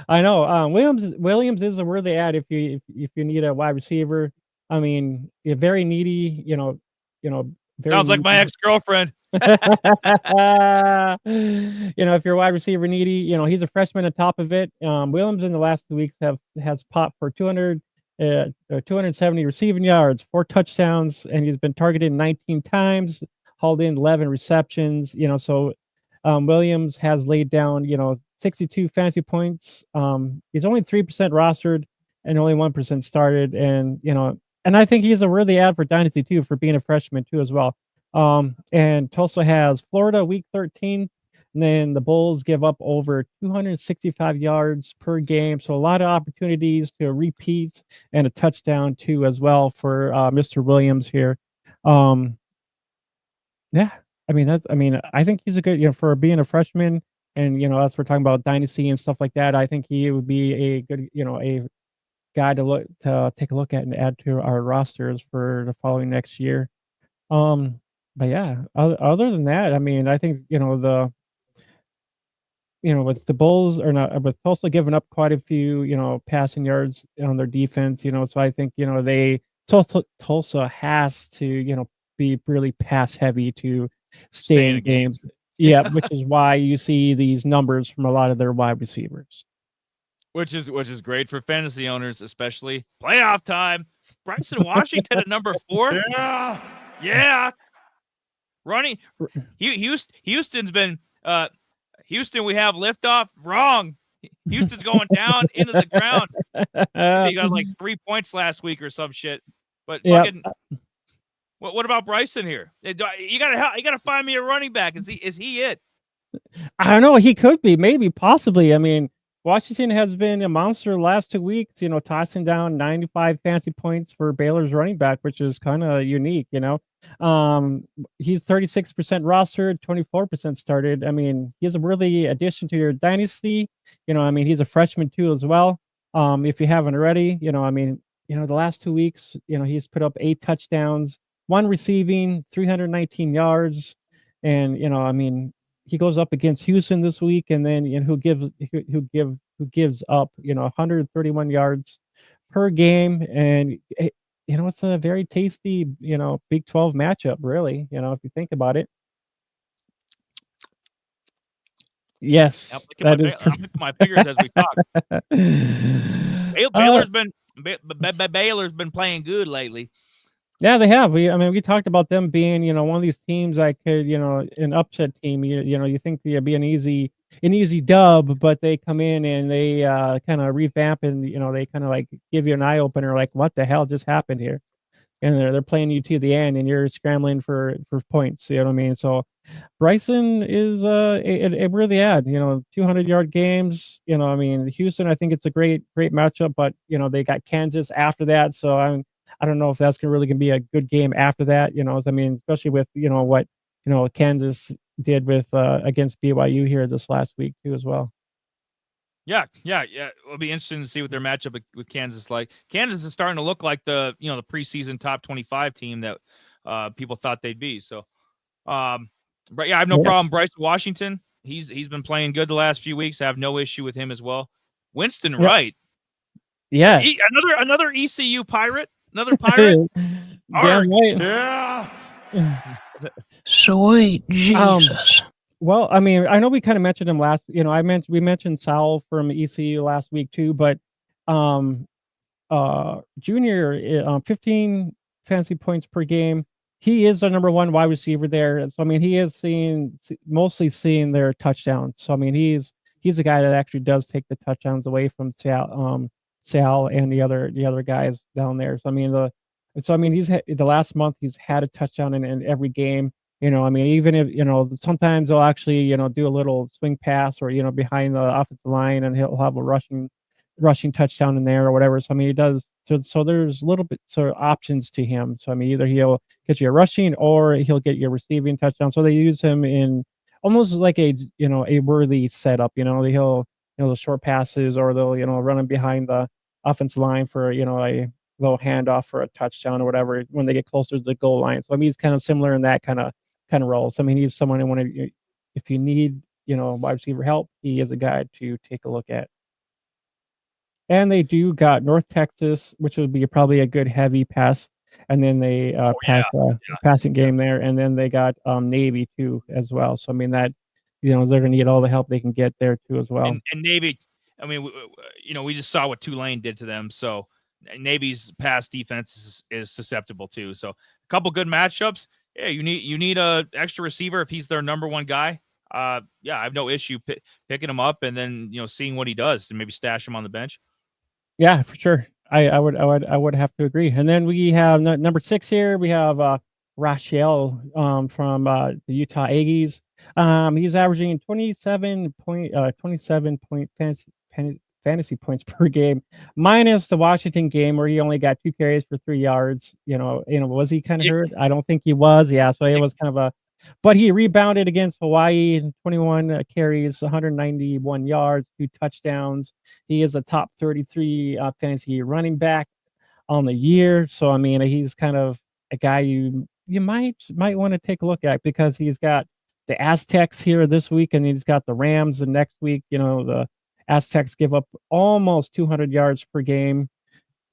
I know. Williams is a worthy add if you need a wide receiver. I mean, you're very needy. Sounds like my ex-girlfriend. If you're wide receiver needy, he's a freshman on top of it. Williams in the last 2 weeks has popped for 270 receiving yards, 4 touchdowns, and he's been targeted 19 times, hauled in 11 receptions. So Williams has laid down 62 fantasy points. He's only 3% rostered and only 1% started, and I think he's a worthy ad for Dynasty too, for being a freshman too as well. And Tulsa has Florida week 13, and then the Bulls give up over 265 yards per game. So a lot of opportunities to repeat and a touchdown too as well for Mr. Williams here. Yeah, I think he's a good, for being a freshman, and as we're talking about Dynasty and stuff like that, I think he would be a good, a guy to take a look at and add to our rosters for the following next year. But yeah, other than that, I mean, I think with the Bulls with Tulsa giving up quite a few passing yards on their defense, so I think Tulsa has to be really pass heavy to stay in games. Yeah, which is why you see these numbers from a lot of their wide receivers. Which is great for fantasy owners, especially playoff time. Bryson Washington at number 4. Yeah. Running. Houston's been Houston. We have liftoff. Wrong. Houston's going down into the ground. He got like 3 points last week or some shit. But fucking, what about Bryson here? You gotta find me a running back. Is he it? I don't know. He could be, maybe, possibly. I mean, Washington has been a monster the last 2 weeks, tossing down 95 fantasy points for Baylor's running back, which is kind of unique, He's 36% rostered, 24% started. I mean, he's a worthy addition to your dynasty. He's a freshman too as well. If you haven't already, the last 2 weeks, he's put up 8 touchdowns, 1 receiving, 319 yards. And, he goes up against Houston this week, and then who gives up 131 yards per game, and it's a very tasty Big 12 matchup, really. If you think about it. Yes, that is I'm licking my fingers as we talk. Baylor's been playing good lately. Yeah, they have. We talked about them being, one of these teams that could, an upset team. You think it'd be an easy dub, but they come in and they kind of revamp and they kind of like give you an eye opener, like what the hell just happened here, and they're playing you to the end, and you're scrambling for points. You know what I mean? So Bryson is it really add 200-yard games. Houston, I think it's a great matchup, but they got Kansas after that, so I don't know if that's really gonna be a good game after that. Especially with what Kansas did with against BYU here this last week too as well. Yeah. It'll be interesting to see what their matchup with Kansas like. Kansas is starting to look like the the preseason top 25 team that people thought they'd be. So, but yeah, I have no problem. Bryce Washington, he's been playing good the last few weeks. I have no issue with him as well. Winston Wright, yeah, another ECU Pirate, another Pirate. Damn right. Yeah. Sweet Jesus. Well, I know we kind of mentioned him last. We mentioned Sal from ECU last week too, but Junior, 15 fantasy points per game. He is the number one wide receiver there. So he is mostly seeing their touchdowns. So he's a guy that actually does take the touchdowns away from Sal and the other guys down there. So he's the last month he's had a touchdown in every game. Even if sometimes they'll actually do a little swing pass or behind the offensive line, and he'll have a rushing touchdown in there or whatever. So he does. So there's a little bit sort of options to him. So either he'll get you a rushing or he'll get you a receiving touchdown. So they use him in almost like a worthy setup. He'll the short passes, or they'll run him behind the offensive line for a little handoff for a touchdown or whatever when they get closer to the goal line. So he's kind of similar in that kind of role. So he's someone who if you need wide receiver help, he is a guy to take a look at. And they do got North Texas, which would be probably a good heavy pass, and then they passing game there, and then they got Navy too as well. So that they're gonna need all the help they can get there too as well. And Navy, we just saw what Tulane did to them. So Navy's pass defense is susceptible too. So a couple good matchups. Yeah, you need a extra receiver if he's their number one guy. I have no issue picking him up and then seeing what he does and maybe stash him on the bench. Yeah, for sure. I would have to agree. And then we have number 6 here. We have Rochelle from the Utah Aggies. He's averaging 27 point fantasy points per game, minus the Washington game where he only got 2 carries for 3 yards. Was he kind of hurt? I don't think he was. Yeah, so it was kind of but he rebounded against Hawaii, 21 carries, 191 yards, 2 touchdowns. He is a top 33 fantasy running back on the year. So he's kind of a guy you might want to take a look at, because he's got the Aztecs here this week, and he's got the Rams the next week. The Aztecs give up almost 200 yards per game,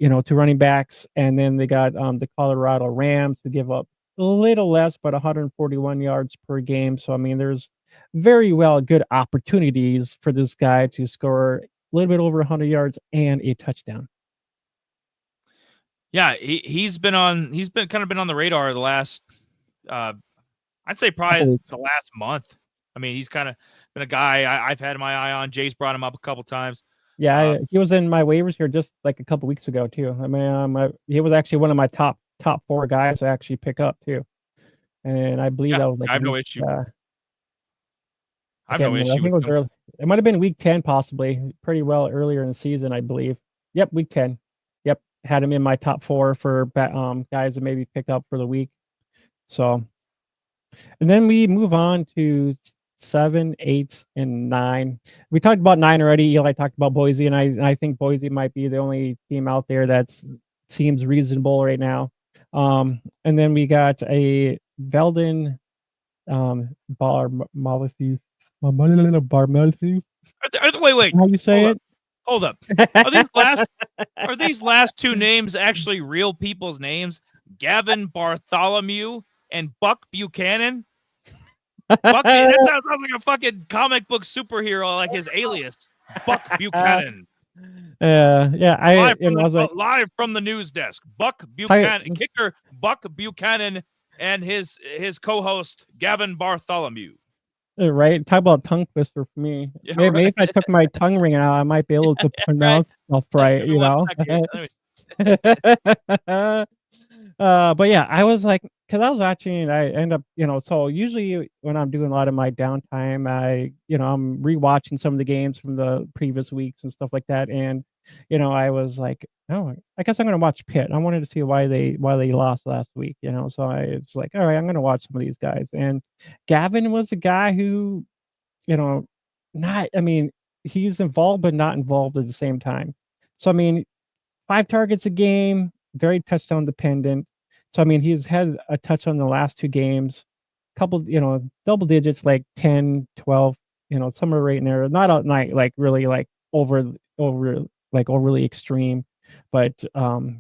to running backs, and then they got the Colorado Rams, who give up a little less, but 141 yards per game. So there's very well good opportunities for this guy to score a little bit over 100 yards and a touchdown. Yeah, he's been kind of been on the radar the last I'd say probably the last month. He's kind of been a guy I've had my eye on. Jay's brought him up a couple times. Yeah, he was in my waivers here just like a couple weeks ago too. He was actually one of my top 4 guys to actually pick up too. And I believe that was like I have no issue. I think it was early. It might have been week 10 possibly, pretty well earlier in the season, I believe. Yep, week 10. Yep, had him in my top 4 for guys that maybe pick up for the week. So, and then we move on to 7, 8, and 9. We talked about 9 already. Eli talked about Boise, and I think Boise might be the only team out there that seems reasonable right now. And then we got a Veldon Malthus. Barmalthus. Wait. How you say Hold it? Hold up. Are these last two names actually real people's names? Gavin Bartholomew and Buck Buchanan? Buck, that sounds like a fucking comic book superhero, like his alias, Buck Buchanan. Yeah. I was like, Live from the news desk, Buck Buchanan, kicker Buck Buchanan, and his co-host Gavin Bartholomew. Right, talk about tongue twister for me. Yeah, Maybe if I took my tongue ring out, I might be able to pronounce stuff right, you know. But yeah, I was like, because I was watching, I end up, so usually when I'm doing a lot of my downtime, I'm rewatching some of the games from the previous weeks and stuff like that, and I was like, oh, I guess I'm gonna watch Pitt. I wanted to see why they lost last week, so I was like, all right, I'm gonna watch some of these guys, and Gavin was a guy who, he's involved but not involved at the same time. So 5 targets a game, very touchdown dependent. So he's had a touchdown in the last 2 games, couple, double digits, like 10, 12, somewhere right in there. Not out night, like really like overly extreme, but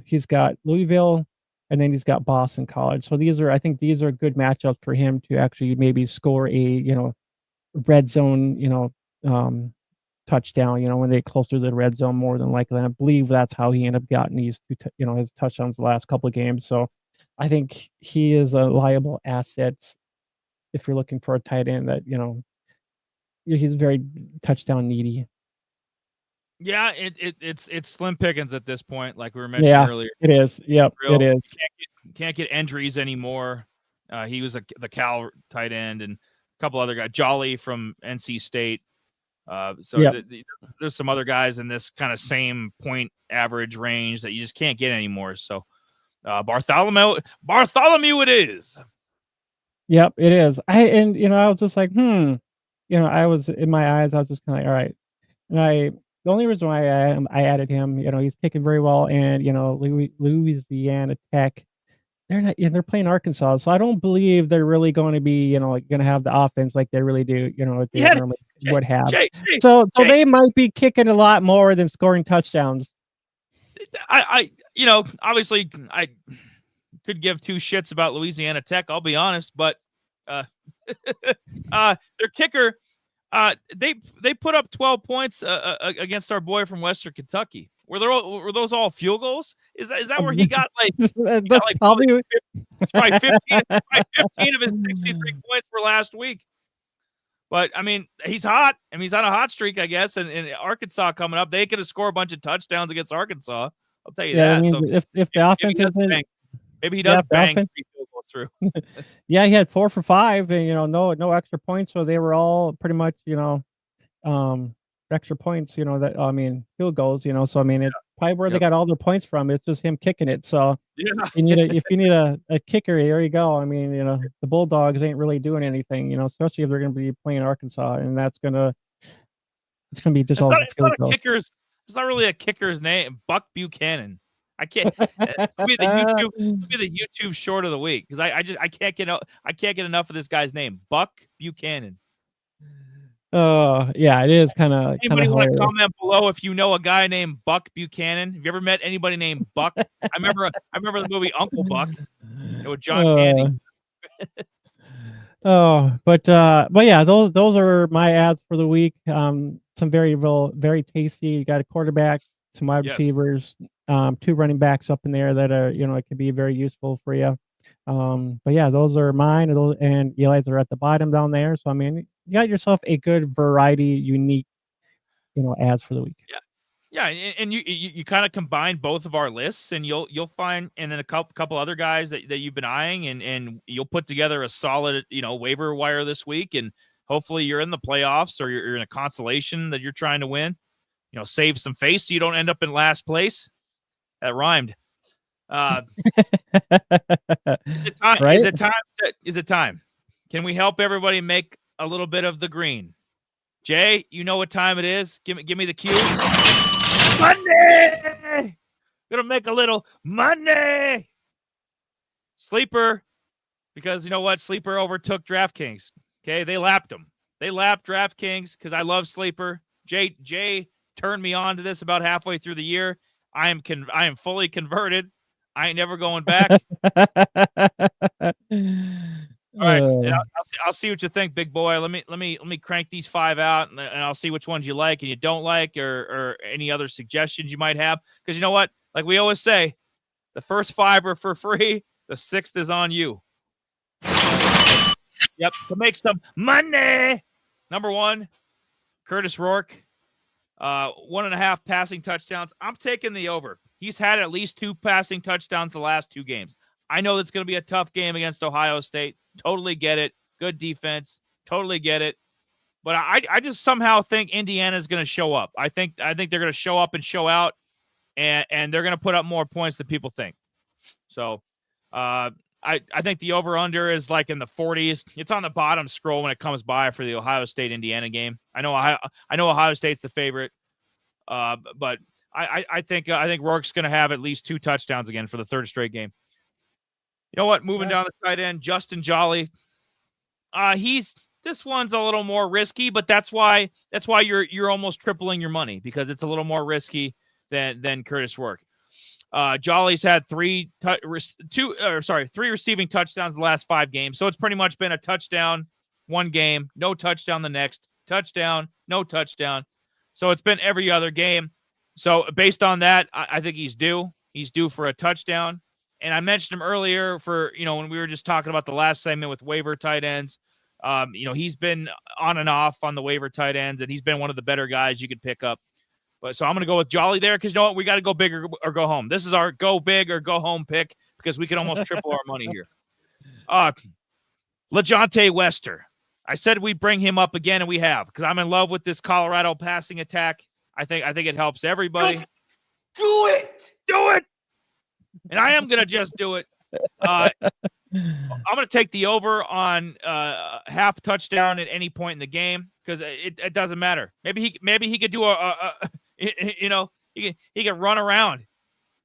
he's got Louisville and then he's got Boston College. So I think these are good matchups for him to actually maybe score a, red zone, touchdown, when they closer to the red zone more than likely. And I believe that's how he ended up getting these 2, his touchdowns the last couple of games. So I think he is a liable asset if you're looking for a tight end that, he's very touchdown needy. Yeah, it's slim pickings at this point, like we were mentioning earlier. It is. Yep, it is. Can't get entries anymore. He was the Cal tight end, and a couple other guys, Jolly from NC State. There's some other guys in this kind of same point average range that you just can't get anymore. So Bartholomew it is. Yep, it is. I was just like, I was in my eyes, I was just kind of like, all right. And the only reason why I added him, he's kicking very well, and Louisiana Tech, they're playing Arkansas, so I don't believe they're really going to be, going to have the offense like they really do, they normally would have. So they might be kicking a lot more than scoring touchdowns. I obviously I could give 2 shits about Louisiana Tech, I'll be honest, but their kicker, they put up 12 points against our boy from Western Kentucky. Were those all field goals? Is that where he got like? Probably 15 of his 63 points were last week. But he's hot. He's on a hot streak, I guess. And Arkansas coming up, they could have scored a bunch of touchdowns agaest Arkansas. I'll tell you that. So if the offense isn't, maybe he does bang 3 field goals through. Yeah, he had 4 for 5, and no extra points, so they were all pretty much extra points. Field goals. So it's probably where they got all their points from. It's just him kicking it. So if you need a kicker, there you go. The Bulldogs ain't really doing anything. Especially if they're going to be playing Arkansas, and it's going to be just all field goals. It's not really a kicker's name. Buck Buchanan. I can't. It's be the YouTube short of the week because I can't get enough of this guy's name, Buck Buchanan. Yeah, it is kind of. Anybody want to comment below if you know a guy named Buck Buchanan? Have you ever met anybody named Buck? I remember the movie Uncle Buck with John Candy. But yeah, those are my ads for the week. Some very tasty. You got a quarterback, some wide receivers, 2 running backs up in there that are it can be very useful for you. But yeah, those are mine, and Eli's are at the bottom down there. So you got yourself a good variety, unique, ads for the week. Yeah, and you kind of combine both of our lists, and you'll find, and then a couple other guys that you've been eyeing, and you'll put together a solid waiver wire this week, and hopefully you're in the playoffs or you're in a consolation that you're trying to win. Save some face so you don't end up in last place. That rhymed. Right? Is it time? Can we help everybody make a little bit of the green? Jay, you know what time it is? Give me the cue. Money! Gonna make a little money. Sleeper, because you know what? Sleeper overtook DraftKings. Okay, they lapped them. They lapped DraftKings because I love Sleeper. Jay turned me on to this about halfway through the year. I am fully converted. I ain't never going back. All right, and I'll see what you think, big boy. Let me crank these 5 out, and I'll see which ones you like and you don't like, or any other suggestions you might have. Because you know what? Like we always say, the first 5 are for free. The 6th is on you. Yep, to make some money. Number 1, Curtis Rourke. 1.5 passing touchdowns. I'm taking the over. He's had at least 2 passing touchdowns the last 2 games. I know it's going to be a tough game against Ohio State. Totally get it. Good defense. Totally get it. But I just somehow think Indiana's going to show up. I think they're going to show up and show out, and they're going to put up more points than people think. So I think the over-under is like in the 40s. It's on the bottom scroll when it comes by for the Ohio State-Indiana game. I know Ohio State's the favorite, but I think Rourke's going to have at least 2 touchdowns again for the 3rd straight game. You know what? Moving down the tight end, Justin Jolly. This one's a little more risky, but that's why you're almost tripling your money, because it's a little more risky than Curtis Rourke. Jolly's had 3 receiving touchdowns the last 5 games. So it's pretty much been a touchdown one game, no touchdown the next, touchdown, no touchdown. So it's been every other game. So based on that, I think he's due. He's due for a touchdown. And I mentioned him earlier for, when we were just talking about the last segment with waiver tight ends. He's been on and off on the waiver tight ends, and he's been one of the better guys you could pick up. But so I'm going to go with Jolly there, because you know what? We got to go big or go home. This is our go big or go home pick, because we can almost triple our money here. LeJontay Wester. I said we'd bring him up again, and we have, because I'm in love with this Colorado passing attack. I think it helps everybody. Just do it. Do it. And I am going to just do it. I'm going to take the over on half touchdown at any point in the game, because it doesn't matter. Maybe he could do he can run around.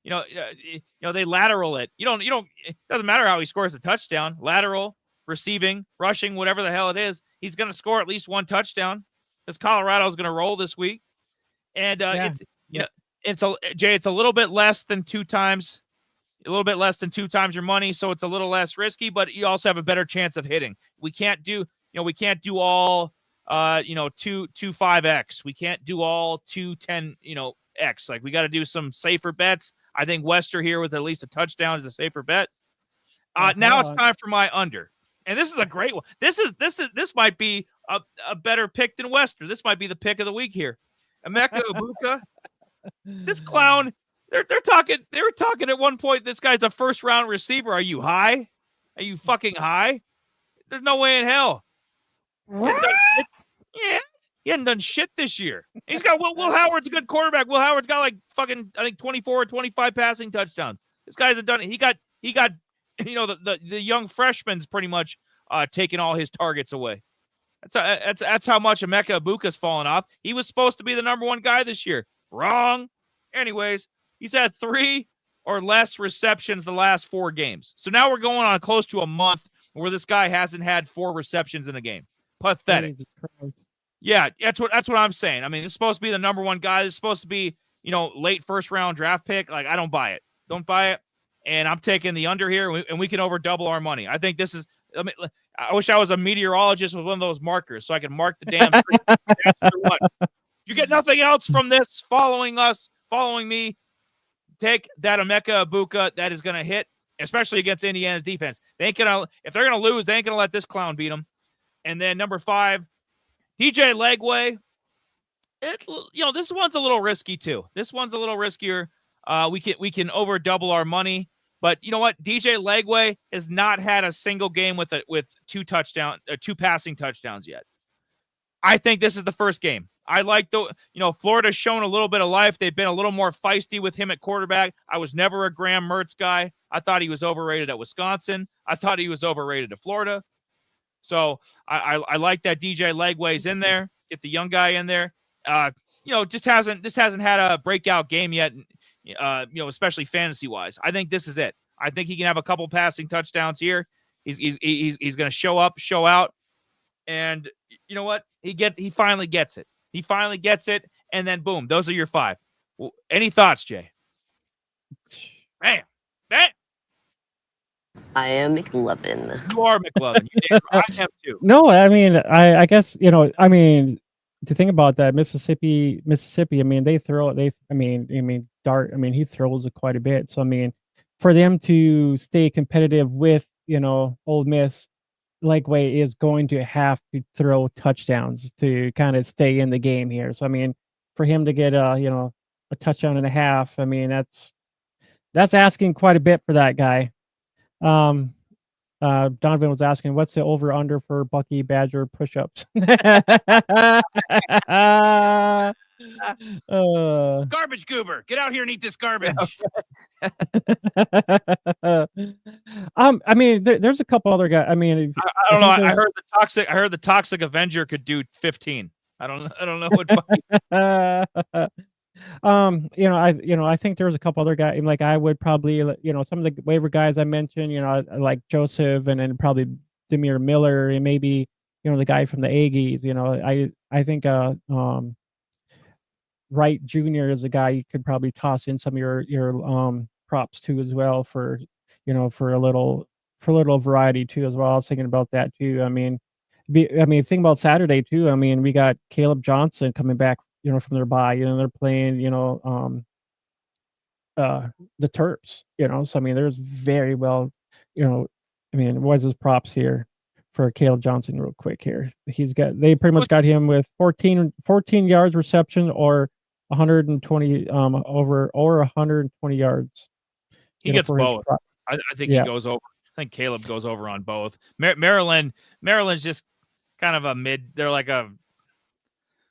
They lateral it. It doesn't matter how he scores a touchdown. Lateral, receiving, rushing, whatever the hell it is, he's going to score at least 1 touchdown, because Colorado's going to roll this week. And it's a little bit less than 2 times. A little bit less than 2 times your money, so it's a little less risky, but you also have a better chance of hitting. We can't do all 2.5x. We can't do all 2.10 x. Like, we got to do some safer bets. I think Wester here with at least a touchdown is a safer bet. Now it's time for my under, and this is a great one. This might be a better pick than Wester. This might be the pick of the week here. Emeka Egbuka. This clown. They were talking at one point, this guy's a 1st-round receiver. Are you high? Are you fucking high? There's no way in hell. He hadn't done shit this year. He's got Will Howard's a good quarterback. Will Howard's got like fucking, I think, 24 or 25 passing touchdowns. This guy's done it. He got the young freshman's pretty much taking all his targets away. That's how much Emeka Egbuka's fallen off. He was supposed to be the number 1 guy this year. Wrong. Anyways, he's had 3 or less receptions the last 4 games. So now we're going on close to a month where this guy hasn't had 4 receptions in a game. Pathetic. Yeah, that's what I'm saying. I mean, it's supposed to be the number 1 guy. It's supposed to be, late 1st round draft pick. Like, I don't buy it. Don't buy it. And I'm taking the under here, and we can over double our money. I think this is. I wish I was a meteorologist with one of those markers so I could mark the damn. What? If you get nothing else from this, following me, take that Emeka Egbuka. That is going to hit, especially against Indiana's defense. If they're going to lose, they ain't going to let this clown beat them. And then number 5, DJ Legway. This one's a little risky too. This one's a little riskier. We can over double our money, but you know what? DJ Legway has not had a single game with 2 passing touchdowns yet. I think this is the first game. I like Florida's shown a little bit of life. They've been a little more feisty with him at quarterback. I was never a Graham Mertz guy. I thought he was overrated at Wisconsin. I thought he was overrated at Florida. So I like that DJ Legway's in there. Get the young guy in there. Just hasn't had a breakout game yet. Especially fantasy wise. I think this is it. I think he can have a couple passing touchdowns here. He's going to show up, show out, and you know what? He finally gets it. He finally gets it, and then boom, those are your 5. Well, any thoughts, Jay? Bam, bam. I am McLovin. You are McLovin. I am too. No, I mean, I guess, I mean, to think about that, Mississippi, I mean, he throws it quite a bit. So, I mean, for them to stay competitive with, Ole Miss, Lakeway is going to have to throw touchdowns to kind of stay in the game here. So, I mean, for him to get a touchdown and a half, I mean, that's asking quite a bit for that guy. Donovan was asking, what's the over under for Bucky Badger push-ups? Garbage goober, get out here and eat this garbage. I mean, there's a couple other guys. I mean, I don't know. I heard the toxic Avenger could do 15. I don't know what Bucky. I think there's a couple other guys. Like I would probably, some of the waiver guys I mentioned, like Joseph, and then probably Demir Miller, and maybe the guy from the Aggies. I think Wright Jr. is a guy you could probably toss in some of your props to as well for for a little variety too as well. I was thinking about that too. I mean, think about Saturday too. I mean, we got Caleb Johnson coming back from their bye, they're playing, the Terps, so I mean, there's very well, what's his props here for Caleb Johnson real quick here? They pretty much got him with 14 yards reception or 120 over or 120 yards. He gets both. I think he goes over. I think Caleb goes over on both. Maryland's just kind of a mid. They're like a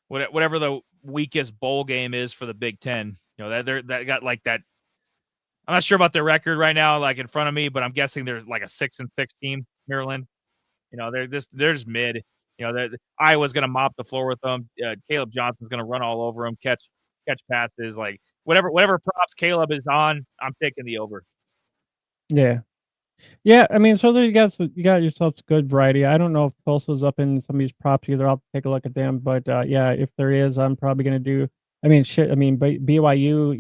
whatever the weakest bowl game is for the Big Ten. That got like that. I'm not sure about their record right now, like in front of me, but I'm guessing they're like a 6-6 team. Maryland, they're just mid. Iowa's gonna mop the floor with them. Caleb Johnson's gonna run all over them, catch passes, like whatever props Caleb is on. I'm taking the over. Yeah, I mean, so there you got yourself a good variety. I don't know if Tulsa's up in some of these props either. I'll take a look at them, but yeah, if there is, I'm probably gonna do. I mean, BYU,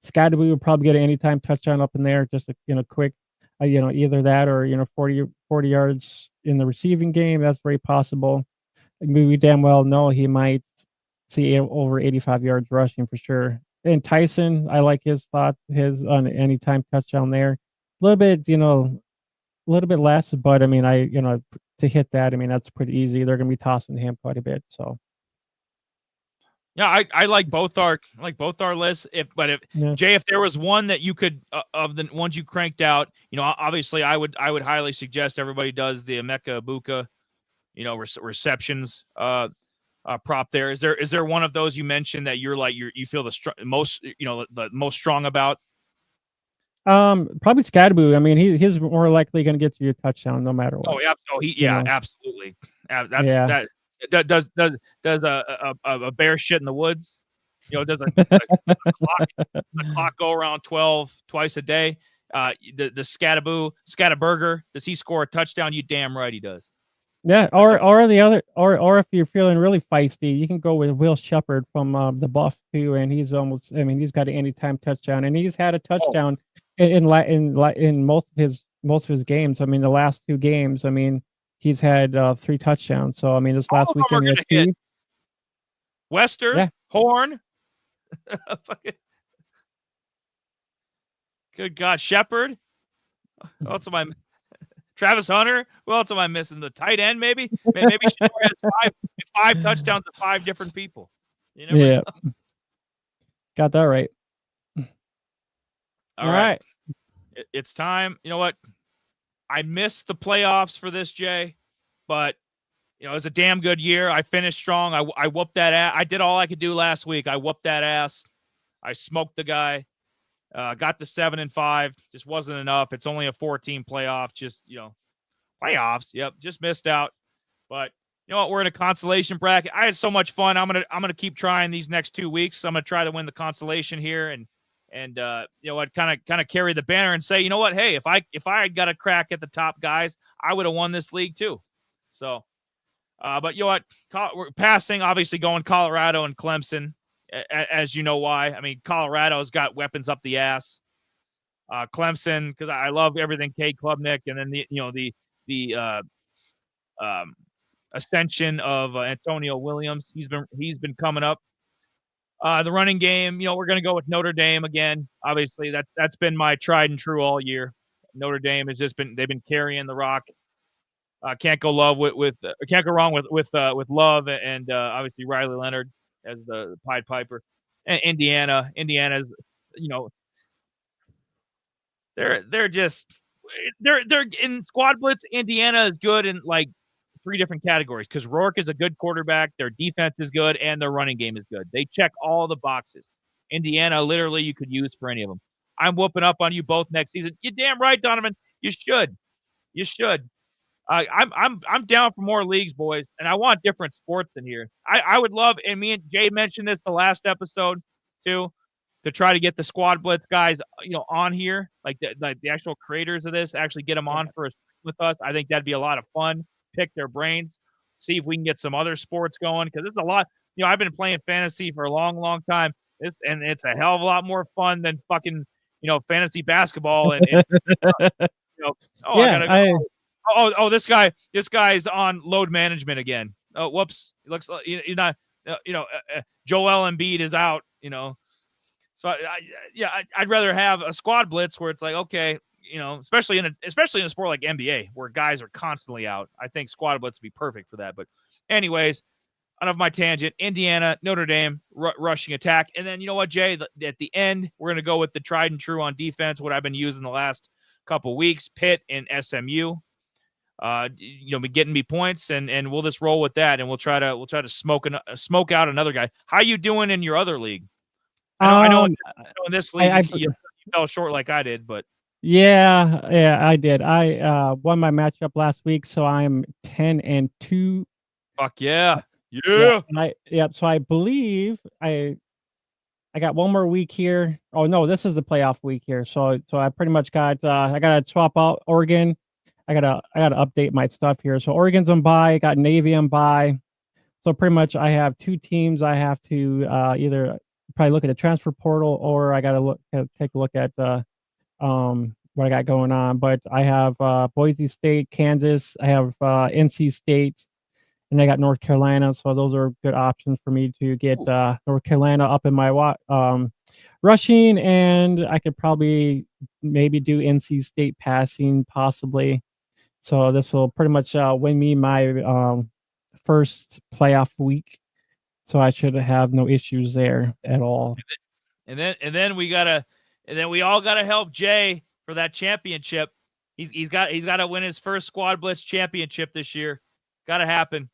Scotty will probably get an anytime touchdown up in there, just a quick, either that or 40 yards in the receiving game. That's very possible. I mean, we damn well know he might see over 85 yards rushing for sure. And Tyson, I like his thoughts, his on anytime touchdown there. A little bit less, but I mean, to hit that, I mean, that's pretty easy. They're going to be tossing him quite a bit. So, yeah, I like both our lists. Jay, if there was one that you could of the ones you cranked out, obviously I would highly suggest everybody does the Emeka Ibuka, receptions prop there. Is there one of those you mentioned that you're like you feel the most strong about? Probably Scadaboo. I mean, he's more likely going to get you a touchdown no matter what. Oh yeah, absolutely. That does a bear shit in the woods. Does the clock go around 12 twice a day? The Scataburger, does he score a touchdown? You damn right he does. Yeah, or the other, or if you're feeling really feisty, you can go with Will Shepard from the Buff too, and he's got an anytime touchdown, and he's had a touchdown in most of his games. I mean, the last 2 games, I mean, he's had 3 touchdowns. So I mean, this last weekend he had 2. Wester, Horn, good God, Shepard. What's my Travis Hunter? Who else am I missing? The tight end, maybe? Maybe Shepard has 5 touchdowns to 5 different people. Yeah. Got that right. All right. It's time. You know what? I missed the playoffs for this, Jay, but it was a damn good year. I finished strong. I whooped that ass. I did all I could do last week. I whooped that ass. I smoked the guy. Got to 7-5. Just wasn't enough. It's only a 4-team playoff. Just playoffs. Yep, just missed out. But you know what? We're in a consolation bracket. I had so much fun. I'm gonna keep trying these next 2 weeks. I'm gonna try to win the consolation here, and and you know what, kind of carry the banner and say, you know what, hey, if I had got a crack at the top guys, I would have won this league too. So, but you know what, we're passing, obviously going Colorado and Clemson, as you know why. I mean, Colorado's got weapons up the ass. Clemson, because I love everything Cade Klubnik, and then the ascension of Antonio Williams. He's been coming up. The running game, you know, we're going to go with Notre Dame again. Obviously, that's been my tried and true all year. Notre Dame has just been, they've been carrying the rock. Can't go wrong with Love and obviously Riley Leonard as the Pied Piper. And Indiana's, you know, they're in Squad Blitz. Indiana is good in like 3 different categories because Rourke is a good quarterback, their defense is good, and their running game is good. They check all the boxes. Indiana, literally, you could use for any of them. I'm whooping up on you both next season. You're damn right, Donovan. You should. I'm down for more leagues, boys, and I want different sports in here. I would love, and me and Jay mentioned this the last episode too, to try to get the Squad Blitz guys, you know, on here, like the actual creators of this, actually get them on for a stream with us. I think that'd be a lot of fun. Pick their brains, see if we can get some other sports going, because it's a lot. You know, I've been playing fantasy for a long, long time. And it's a hell of a lot more fun than fucking, you know, fantasy basketball and you know, this guy's on load management again. Oh, whoops! It looks like he's not. Joel Embiid is out. You know, so I'd rather have a Squad Blitz where it's like, okay, you know, especially in a sport like NBA where guys are constantly out. I think Squad Blitz would be perfect for that. But anyways, enough of my tangent. Indiana, Notre Dame, rushing attack, and then you know what, Jay? At the end, we're gonna go with the tried and true on defense. What I've been using the last couple weeks: Pitt and SMU. You know, be getting me points, and we'll just roll with that, and we'll try to smoke out another guy. How you doing in your other league? I know in this league you fell short like I did, but yeah, I did. I won my matchup last week, so I'm 10-2. Fuck yeah. So I believe I got one more week here. Oh no, this is the playoff week here. So I pretty much got I gotta swap out Oregon. I gotta update my stuff here. So Oregon's on bye, I got Navy on bye. So pretty much I have 2 teams I have to either probably look at the transfer portal, or I gotta take a look at what I got going on. But I have Boise State, Kansas, I have NC State, and I got North Carolina. So those are good options for me to get North Carolina up in my rushing, and I could probably maybe do NC State passing possibly. So this will pretty much win me my first playoff week. So I should have no issues there at all. And then we all gotta help Jay for that championship. He's got to win his first Squad Blitz championship this year. Gotta happen.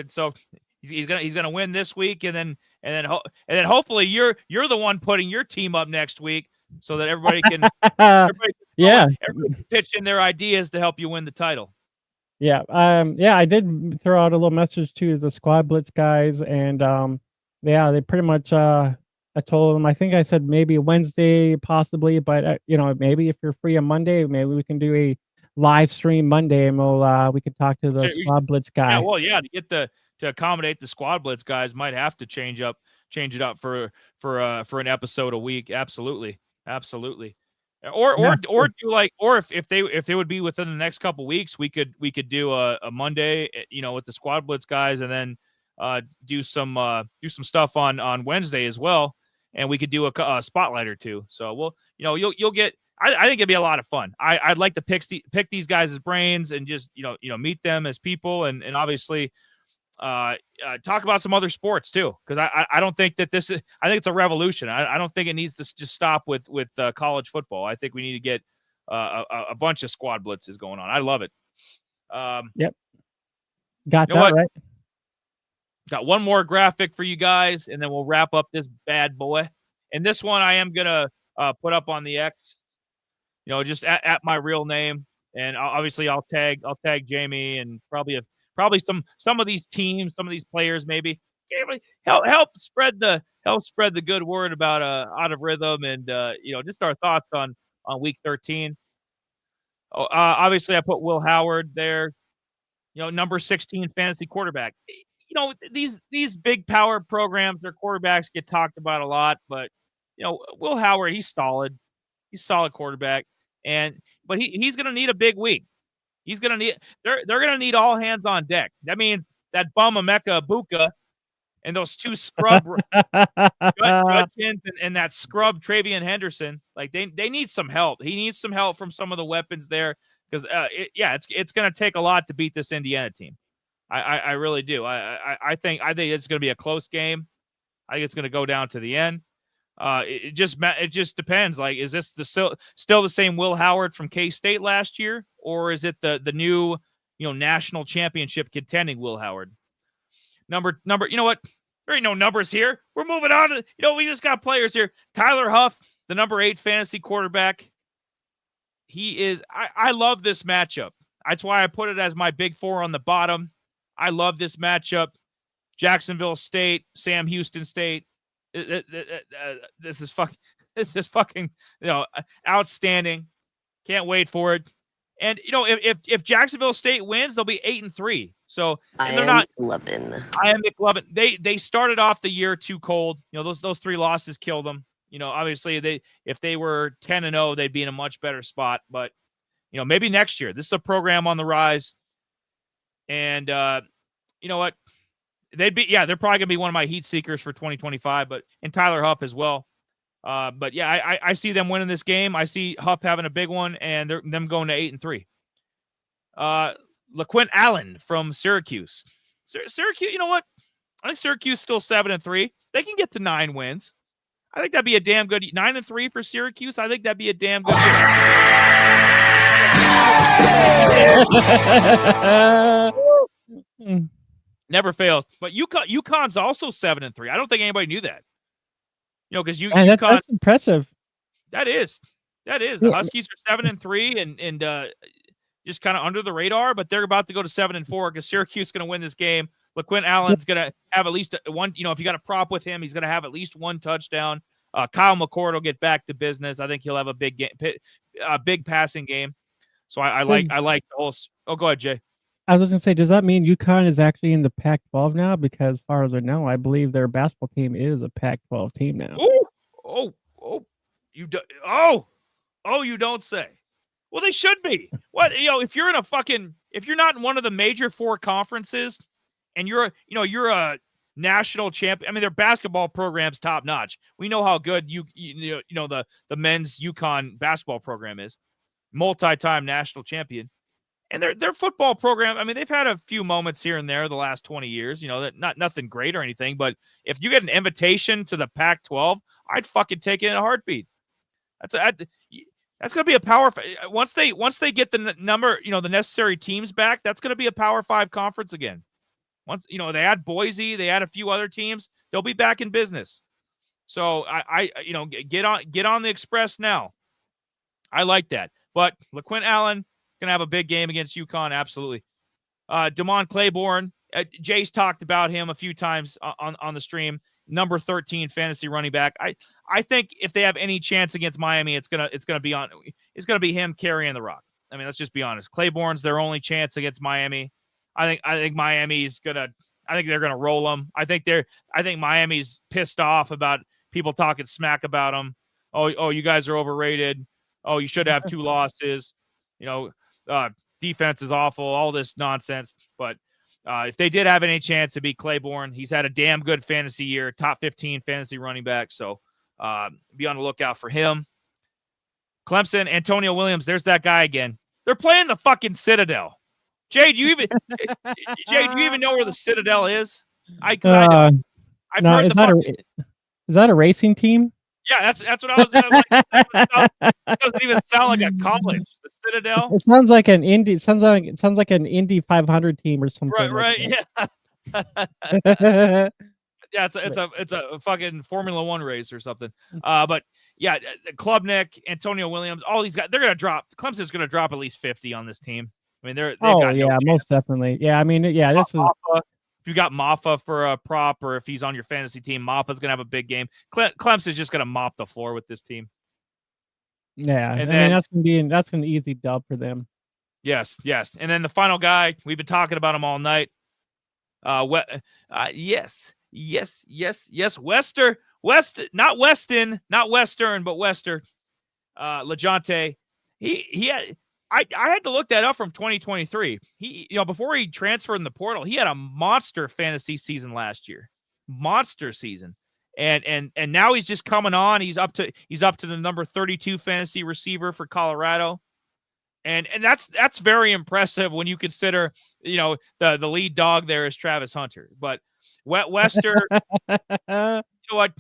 So he's gonna win this week, and then hopefully you're the one putting your team up next week, so that everybody can everybody can pitch in their ideas to help you win the title. Yeah, I did throw out a little message to the Squad Blitz guys, and they pretty much I told them, I think I said maybe Wednesday possibly, but you know, maybe if you're free on Monday, maybe we can do a live stream Monday, and we could talk to the Squad Blitz guy. Yeah, well, yeah, to accommodate the Squad Blitz guys, might have to change it up for an episode a week. Absolutely. Or do like, or if they would be within the next couple weeks, we could do a Monday, you know, with the Squad Blitz guys, and then do some stuff on Wednesday as well, and we could do a spotlight or two. So you'll get. I think it'd be a lot of fun. I'd like to pick these guys' brains and just meet them as people, and obviously talk about some other sports too, because I don't think that this is. I think it's a revolution. I don't think it needs to just stop with college football. I think we need to get a bunch of Squad Blitzes going on. I love it. Yep. Got that right. Got one more graphic for you guys, and then we'll wrap up this bad boy. And this one I am gonna put up on the X. Just at my real name, and obviously I'll tag Jamie and probably some of these teams, some of these players maybe. help spread the good word about Out of Rhythm and just our thoughts on week 13. Obviously I put Will Howard there, number 16 fantasy quarterback. These big power programs, their quarterbacks get talked about a lot, but Will Howard, he's solid. He's a solid quarterback, but he's going to need a big week. He's going to need they're going to need all hands on deck. That means that bum Emeka Ibuka and those two scrub Judkins and that scrub Travion Henderson, like they need some help. He needs some help from some of the weapons there because it's going to take a lot to beat this Indiana team. I really do. I think it's going to be a close game. I think it's going to go down to the end. It just depends. Like, is this still the same Will Howard from K-State last year, or is it the new national championship contending Will Howard? Number, you know what? There ain't no numbers here. We're moving on to we just got players here. Tyler Huff, the number 8 fantasy quarterback. He is. I love this matchup. That's why I put it as my big 4 on the bottom. I love this matchup. Jacksonville State, Sam Houston State. This is fucking outstanding. Can't wait for it. And if Jacksonville State wins, they'll be 8-3. So I am McLovin. They started off the year too cold. Those 3 losses killed them. Obviously if they were 10-0, they'd be in a much better spot. But maybe next year. This is a program on the rise. And you know what? They're probably gonna be one of my heat seekers for 2025, and Tyler Huff as well. But yeah, I see them winning this game. I see Huff having a big one, and them going to 8-3. LaQuint Allen from Syracuse. Syracuse, you know what? I think Syracuse still 7-3. They can get to 9 wins. I think that'd be a damn good 9-3 for Syracuse. I think that'd be a damn good year. Never fails. But UConn's also 7-3. I don't think anybody knew that. Because UConn, that's impressive. That is. The Huskies are 7-3 and just kind of under the radar, but they're about to go to 7-4 because Syracuse is going to win this game. LaQuint Allen's going to have at least one. If you got a prop with him, he's going to have at least 1 touchdown. Kyle McCord will get back to business. I think he'll have a big game, big passing game. So I like the whole. Oh, go ahead, Jay. I was going to say, does that mean UConn is actually in the Pac-12 now? Because as far as I know, I believe their basketball team is a Pac-12 team now. You don't say. Well, they should be. What if you're not in one of the major 4 conferences, and you're a national champion. I mean, their basketball program's top notch. We know how good the men's UConn basketball program is, multi-time national champion. And their football program, I mean, they've had a few moments here and there the last 20 years, that nothing great or anything. But if you get an invitation to the Pac-12, I'd fucking take it in a heartbeat. That's going to be a power. Once they get the number, the necessary teams back, that's going to be a Power 5 conference again. Once they add Boise, they add a few other teams, they'll be back in business. So I get on the Express now. I like that. But LaQuint Allen going to have a big game against UConn, absolutely. Damon Claiborne, Jay's talked about him a few times on the stream. Number 13 fantasy running back. I think if they have any chance against Miami, it's gonna be him carrying the rock. I mean, let's just be honest. Claiborne's their only chance against Miami. I think Miami's gonna. I think they're gonna roll them. I think Miami's pissed off about people talking smack about them. Oh, you guys are overrated. Oh, you should have 2 losses. Defense is awful. All this nonsense. But if they did have any chance to beat Claiborne, he's had a damn good fantasy year, top 15 fantasy running back. So be on the lookout for him. Clemson, Antonio Williams. There's that guy again. They're playing the fucking Citadel. Jay, do you even know where the Citadel is? I've heard is that a racing team? Yeah, that's what I was like. It doesn't even sound like a college. The Citadel. It sounds like an Indy. Sounds like an Indy 500 team or something. Right. Like Yeah. Yeah, it's a fucking Formula 1 race or something. But yeah, Klubnik, Antonio Williams, all these guys, they're gonna drop. Clemson's gonna drop at least 50 on this team. I mean, most definitely. Yeah, I mean, yeah, this is you got Maffa for a prop, or if he's on your fantasy team, Maffa's gonna have a big game. Clemson's just gonna mop the floor with this team. Yeah, And I then- mean that's gonna be an easy dub for them. Yes. And then the final guy, we've been talking about him all night. Yes. Not Western, but Wester. LeJohntay. He had. I had to look that up from 2023. He, before he transferred in the portal, he had a monster fantasy season last year. Monster season. And now he's just coming on. He's up to the number 32 fantasy receiver for Colorado. And that's very impressive when you consider, the lead dog there is Travis Hunter. But Wester, you know what?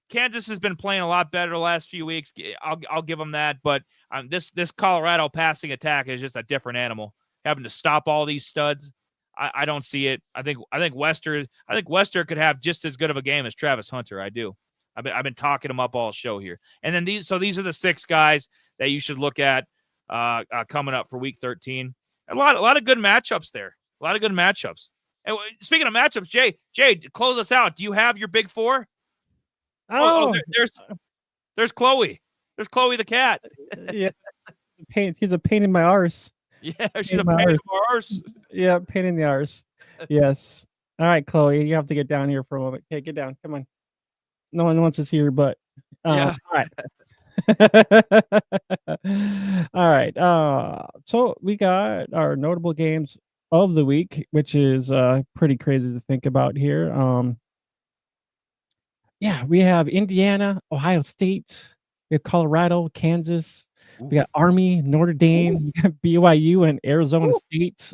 Kansas has been playing a lot better the last few weeks. I'll give them that. But this Colorado passing attack is just a different animal. Having to stop all these studs, I don't see it. I think Wester could have just as good of a game as Travis Hunter. I do. I've been talking him up all show here. And then these are the 6 guys that you should look at coming up for week 13. A lot of good matchups there. A lot of good matchups. And speaking of matchups, Jay, to close us out, do you have your big 4? There's Chloe. There's Chloe the cat. Yeah, she's a pain in my arse. Yeah, she's a pain in my arse. Yeah, pain in the arse. Yes. All right, Chloe, you have to get down here for a moment. Okay, get down. Come on. No one wants to see your butt. Yeah. All right. All right. So we got our notable games of the week, which is pretty crazy to think about here. Yeah, we have Indiana, Ohio State, we have Colorado, Kansas, we got Army, Notre Dame, we got BYU, and Arizona State.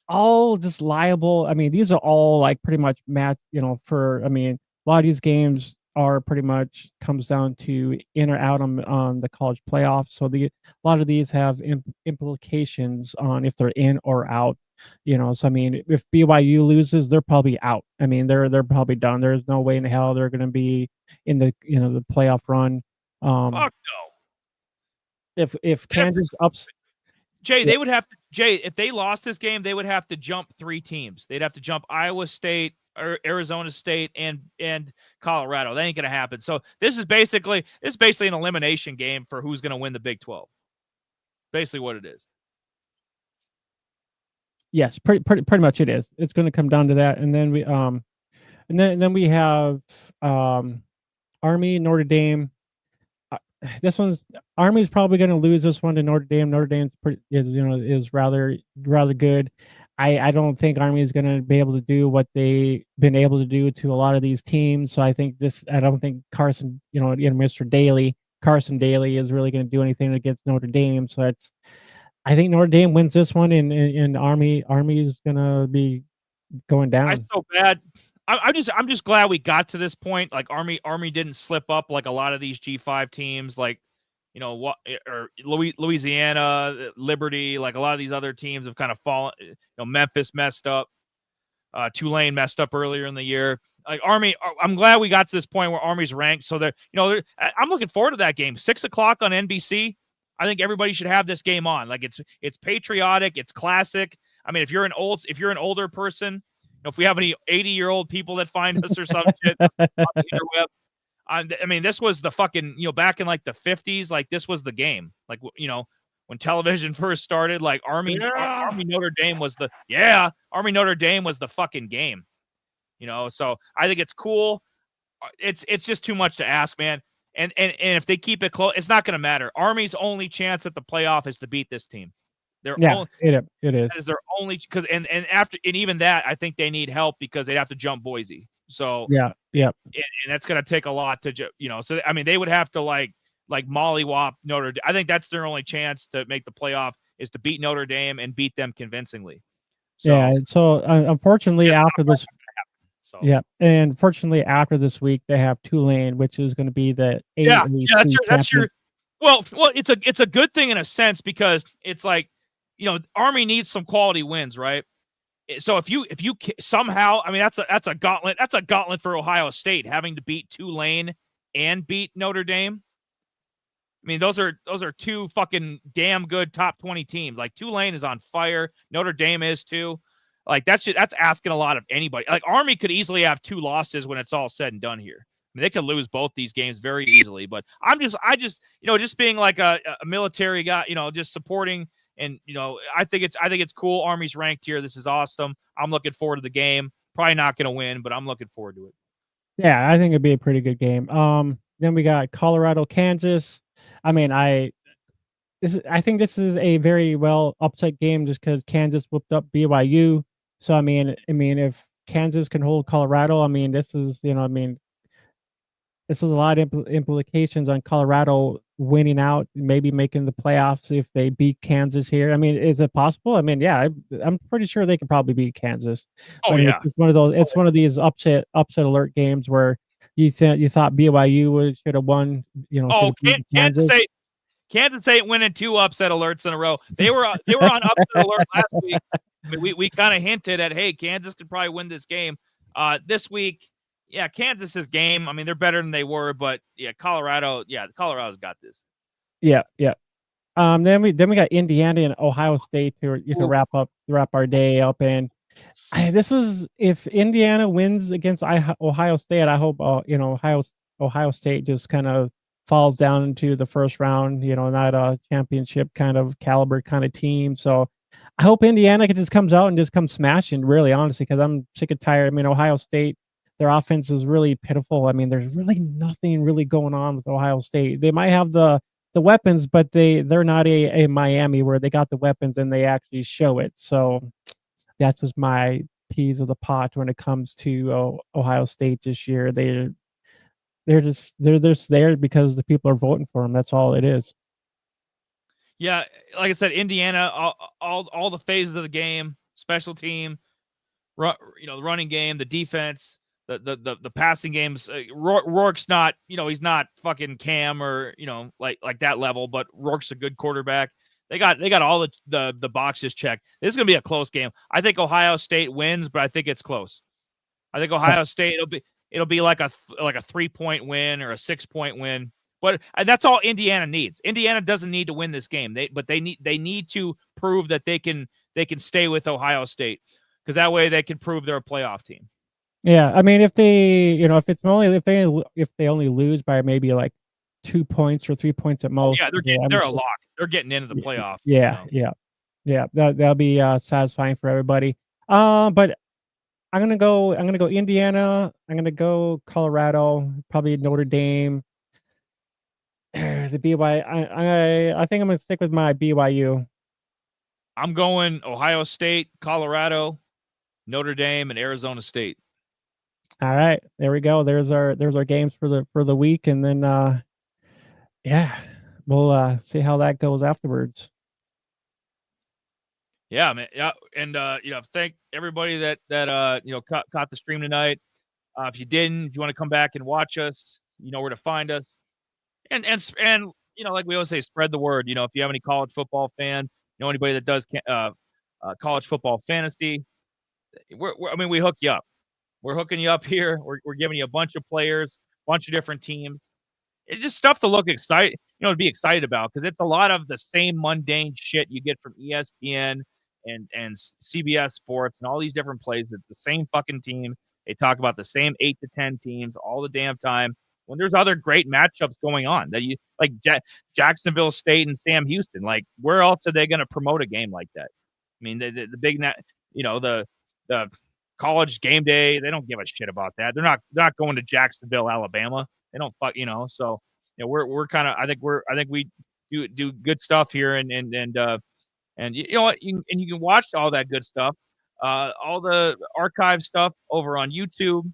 All just liable. I mean, these are all like pretty much match, a lot of these games are pretty much comes down to in or out on the college playoffs. So a lot of these have implications on if they're in or out. So I mean, if BYU loses, they're probably out. I mean, they're probably done. There's no way in hell they're going to be in the the playoff run. Fuck no. If Kansas ups, Jay, they would have to. Jay, if they lost this game, they would have to jump 3 teams. They'd have to jump Iowa State, or Arizona State, and Colorado. That ain't gonna happen. So this is basically an elimination game for who's gonna win the Big 12. Basically, what it is. Yes, pretty much it is. It's going to come down to that, and then we have Army, Notre Dame. Army's probably going to lose this one to Notre Dame. Notre Dame's is rather good. I don't think Army is going to be able to do what they've been able to do to a lot of these teams. So I don't think Carson, Mr. Daly, Carson Daly is really going to do anything against Notre Dame. So I think Notre Dame wins this one, and Army is going to be going down. That's so bad. I'm just glad we got to this point. Like Army didn't slip up like a lot of these G5 teams, like or Louisiana, Liberty, like a lot of these other teams have kind of fallen. Memphis messed up, Tulane messed up earlier in the year. Like Army, I'm glad we got to this point where Army's ranked. So I'm looking forward to that game. 6:00 on NBC. I think everybody should have this game on. Like it's patriotic, it's classic. I mean, if you're an older person. If we have any 80-year-old people that find us or some shit on the interweb, I mean, this was the fucking, back in like the 50s, like this was the game. Like, when television first started, like Army Notre Dame was Army Notre Dame was the fucking game. So I think it's cool. It's just too much to ask, man. And if they keep it close, it's not going to matter. Army's only chance at the playoff is to beat this team. It is. That is their only, because and even that, I think they need help because they'd have to jump Boise. So yeah, and that's going to take a lot to So I mean, they would have to like mollywop Notre Dame. I think that's their only chance to make the playoff is to beat Notre Dame and beat them convincingly. So, So unfortunately, after this. Yeah, and unfortunately, after this week, they have Tulane, which is going to be the that's your. Well, it's a good thing in a sense because it's like. Army needs some quality wins, right? So if you somehow, I mean, that's a gauntlet. That's a gauntlet for Ohio State having to beat Tulane and beat Notre Dame. I mean, those are 2 fucking damn good top 20 teams. Like Tulane is on fire. Notre Dame is too. Like that's asking a lot of anybody. Like Army could easily have 2 losses when it's all said and done here. I mean, they could lose both these games very easily. But I just just being like a military guy, just supporting. And I think it's cool. Army's ranked here. This is awesome. I'm looking forward to the game. Probably not going to win, but I'm looking forward to it. Yeah, I think it'd be a pretty good game. Then we got Colorado, Kansas. I mean, I think this is a very well upset game just because Kansas whooped up BYU. So I mean, if Kansas can hold Colorado, I mean, this is this is a lot of implications on Colorado winning out, maybe making the playoffs if they beat Kansas here. I mean, is it possible? I mean, yeah, I'm pretty sure they could probably beat Kansas. Oh, but yeah. It's one of those. It's one of these upset alert games where you thought BYU should have won. Kansas ain't winning 2 upset alerts in a row. They were on upset alert last week. I mean, we kind of hinted at, hey, Kansas could probably win this game. This week, yeah, Kansas's game. I mean, they're better than they were, but yeah, Colorado's got this. Yeah. Then we got Indiana and Ohio State to wrap our day up. And this is, if Indiana wins against Ohio State, I hope Ohio State just kind of falls down into the first round. Not a championship kind of caliber kind of team. So I hope Indiana just comes out and just comes smashing. Really, honestly, because I'm sick and tired. I mean, Ohio State, their offense is really pitiful. I mean, there's really nothing really going on with Ohio State. They might have the weapons, but they're not a Miami where they got the weapons and they actually show it. So that's just my peas of the pot when it comes to Ohio State this year. They're just there because the people are voting for them. That's all it is. Yeah, like I said, Indiana, all the phases of the game, special team, the running game, the defense, the passing games. Rourke's not, he's not fucking Cam or like that level, but Rourke's a good quarterback. They got all the boxes checked. This is gonna be a close game. I think Ohio State wins, but I think it's close. I think Ohio State it'll be like a 3-point win or a 6-point win. But that's all Indiana needs. Indiana doesn't need to win this game. They need to prove that they can stay with Ohio State, because that way they can prove they're a playoff team. Yeah, I mean, if they only lose by maybe like 2 points or 3 points at most. Yeah, they're a lock. They're getting into the playoff. Yeah. That'll be satisfying for everybody. But I'm gonna go Indiana. I'm gonna go Colorado. Probably Notre Dame. The BYU. I think I'm gonna stick with my BYU. I'm going Ohio State, Colorado, Notre Dame, and Arizona State. All right, there we go. There's our games for the week, and then we'll see how that goes afterwards. Yeah, man. Yeah, and thank everybody that caught the stream tonight. If you didn't, if you want to come back and watch us, you know where to find us. And like we always say, spread the word. If you have any college football fans, anybody that does college football fantasy, we hook you up. We're hooking you up here. We're giving you a bunch of players, a bunch of different teams. It's just stuff to look excited, to be excited about, because it's a lot of the same mundane shit you get from ESPN and CBS Sports and all these different places. It's the same fucking teams. They talk about the same 8 to 10 teams all the damn time, when there's other great matchups going on that you like. Jacksonville State and Sam Houston. Like, where else are they going to promote a game like that? I mean, the big the college game day, they don't give a shit about that. They're not going to Jacksonville, Alabama. They don't fuck, So we're kind of. I think we do good stuff here, and you know what, you can watch all that good stuff, all the archive stuff over on YouTube.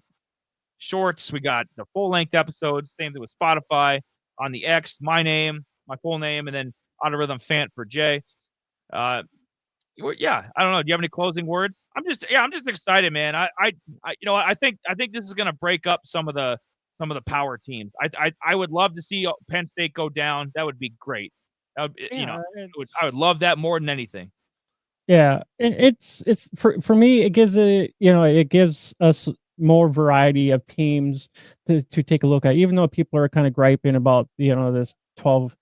Shorts, we got the full-length episodes, same thing with Spotify, on the X, my name, my full name, and then Auto Rhythm Fant for Jay. I don't know. Do you have any closing words? I'm just excited, man. I think this is gonna break up some of the power teams. I would love to see Penn State go down. That would be great. That would, I would love that more than anything. Yeah, it's for me. It gives us more variety of teams to take a look at, even though people are kind of griping about this 12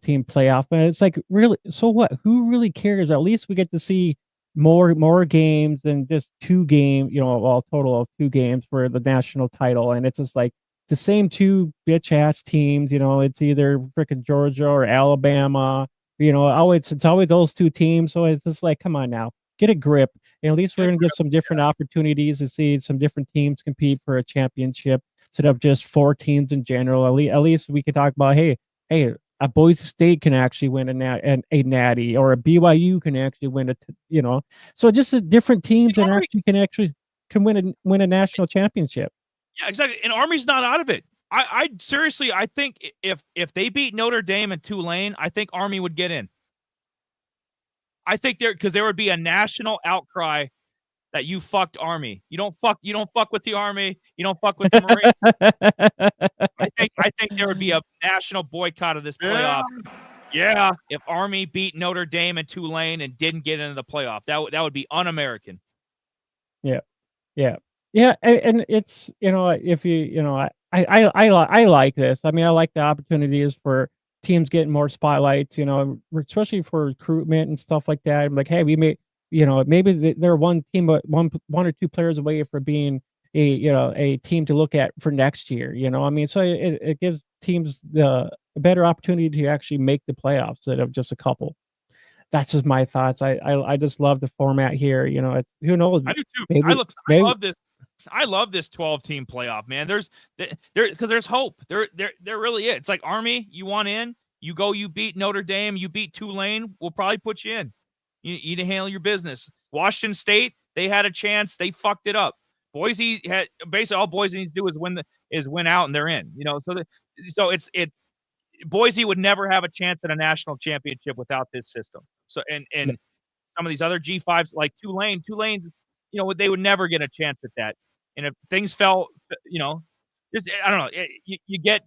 team playoff, but it's like, really, so what? Who really cares? At least we get to see more games than just 2 games, well, total of 2 games for the national title, and it's just like the same 2 bitch ass teams. It's either freaking Georgia or Alabama. It's always those 2 teams. So it's just like, come on now, get a grip. And at least we're gonna give some different opportunities to see some different teams compete for a championship instead of just 4 teams in general. At least we could talk about, hey, a Boise State can actually win a natty, or a BYU can actually win so just the different teams that can win a national championship. Yeah, exactly. And Army's not out of it. I seriously, I think if they beat Notre Dame and Tulane, I think Army would get in. I think because there would be a national outcry that you fucked Army. You don't fuck with the Army. You don't fuck with the Marines. I think there would be a national boycott of this playoff. Yeah, if Army beat Notre Dame and Tulane and didn't get into the playoff, that would be un-American. Yeah, and it's if I like this. I mean, I like the opportunities for teams getting more spotlights. Especially for recruitment and stuff like that. I'm like, hey, we may. Maybe they're one team, but one or 2 players away from being a team to look at for next year. I mean, so it gives teams a better opportunity to actually make the playoffs instead of just a couple. That's just my thoughts. I just love the format here. Who knows? I do too. I love this. I love this 12-team playoff, man. Because there's hope. There really is. It's like Army. You want in? You go. You beat Notre Dame. You beat Tulane. We'll probably put you in. You need to handle your business. Washington State, they had a chance. They fucked it up. Boise had basically all Boise needs to do is win out, and they're in. So Boise would never have a chance at a national championship without this system. So and some of these other G5s like Tulane's, they would never get a chance at that. And if things fell, I don't know. You get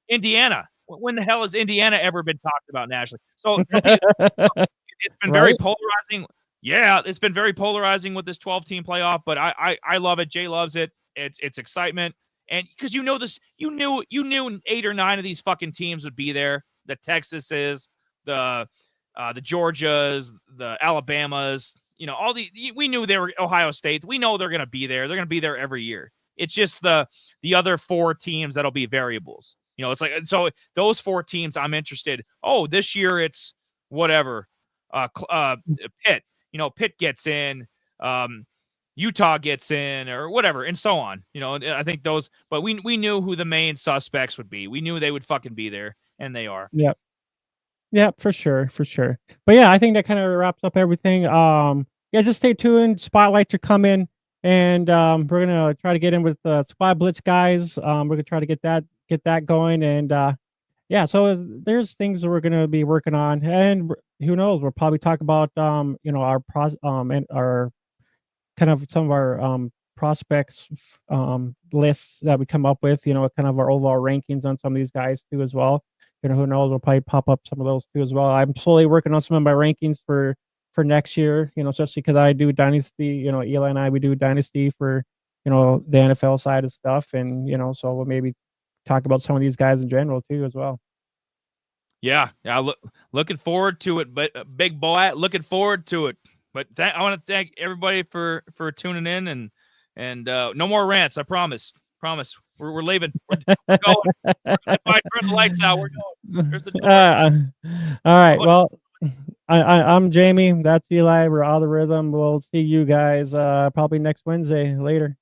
Indiana. When the hell has Indiana ever been talked about nationally? So it's been very polarizing. Yeah, it's been very polarizing with this 12-team playoff, but I love it. Jay loves it. It's excitement. And because you knew 8 or 9 of these fucking teams would be there. The Texases, the Georgias, the Alabamas, we knew they were Ohio States. We know they're going to be there. They're going to be there every year. It's just the other 4 teams that'll be variables. It's like, so those 4 teams I'm interested. Oh, this year it's whatever. Pitt, Pitt gets in, Utah gets in, or whatever, and so on. I think those, but we knew who the main suspects would be. We knew they would fucking be there, and they are. Yep, for sure. But yeah, I think that kind of wraps up everything. Just stay tuned. Spotlights are coming, and we're gonna try to get in with the Squad Blitz guys. We're gonna try to get that going, and so there's things that we're gonna be working on, and who knows, we'll probably talk about our and our kind of some of our prospects lists that we come up with, kind of our overall rankings on some of these guys too as well. Who knows, we'll probably pop up some of those too as well. I'm slowly working on some of my rankings for next year, especially because I do Dynasty. Eli and I, we do Dynasty for the NFL side of stuff, and so we'll maybe talk about some of these guys in general too as well. Yeah, looking forward to it, but big boy, looking forward to it. But I want to thank everybody for tuning in, and no more rants. I promise. We're leaving. We're going. If I turn the lights out, we're going. There's the door. All right. Well, I'm Jamie. That's Eli. We're All the Rhythm. We'll see you guys probably next Wednesday. Later.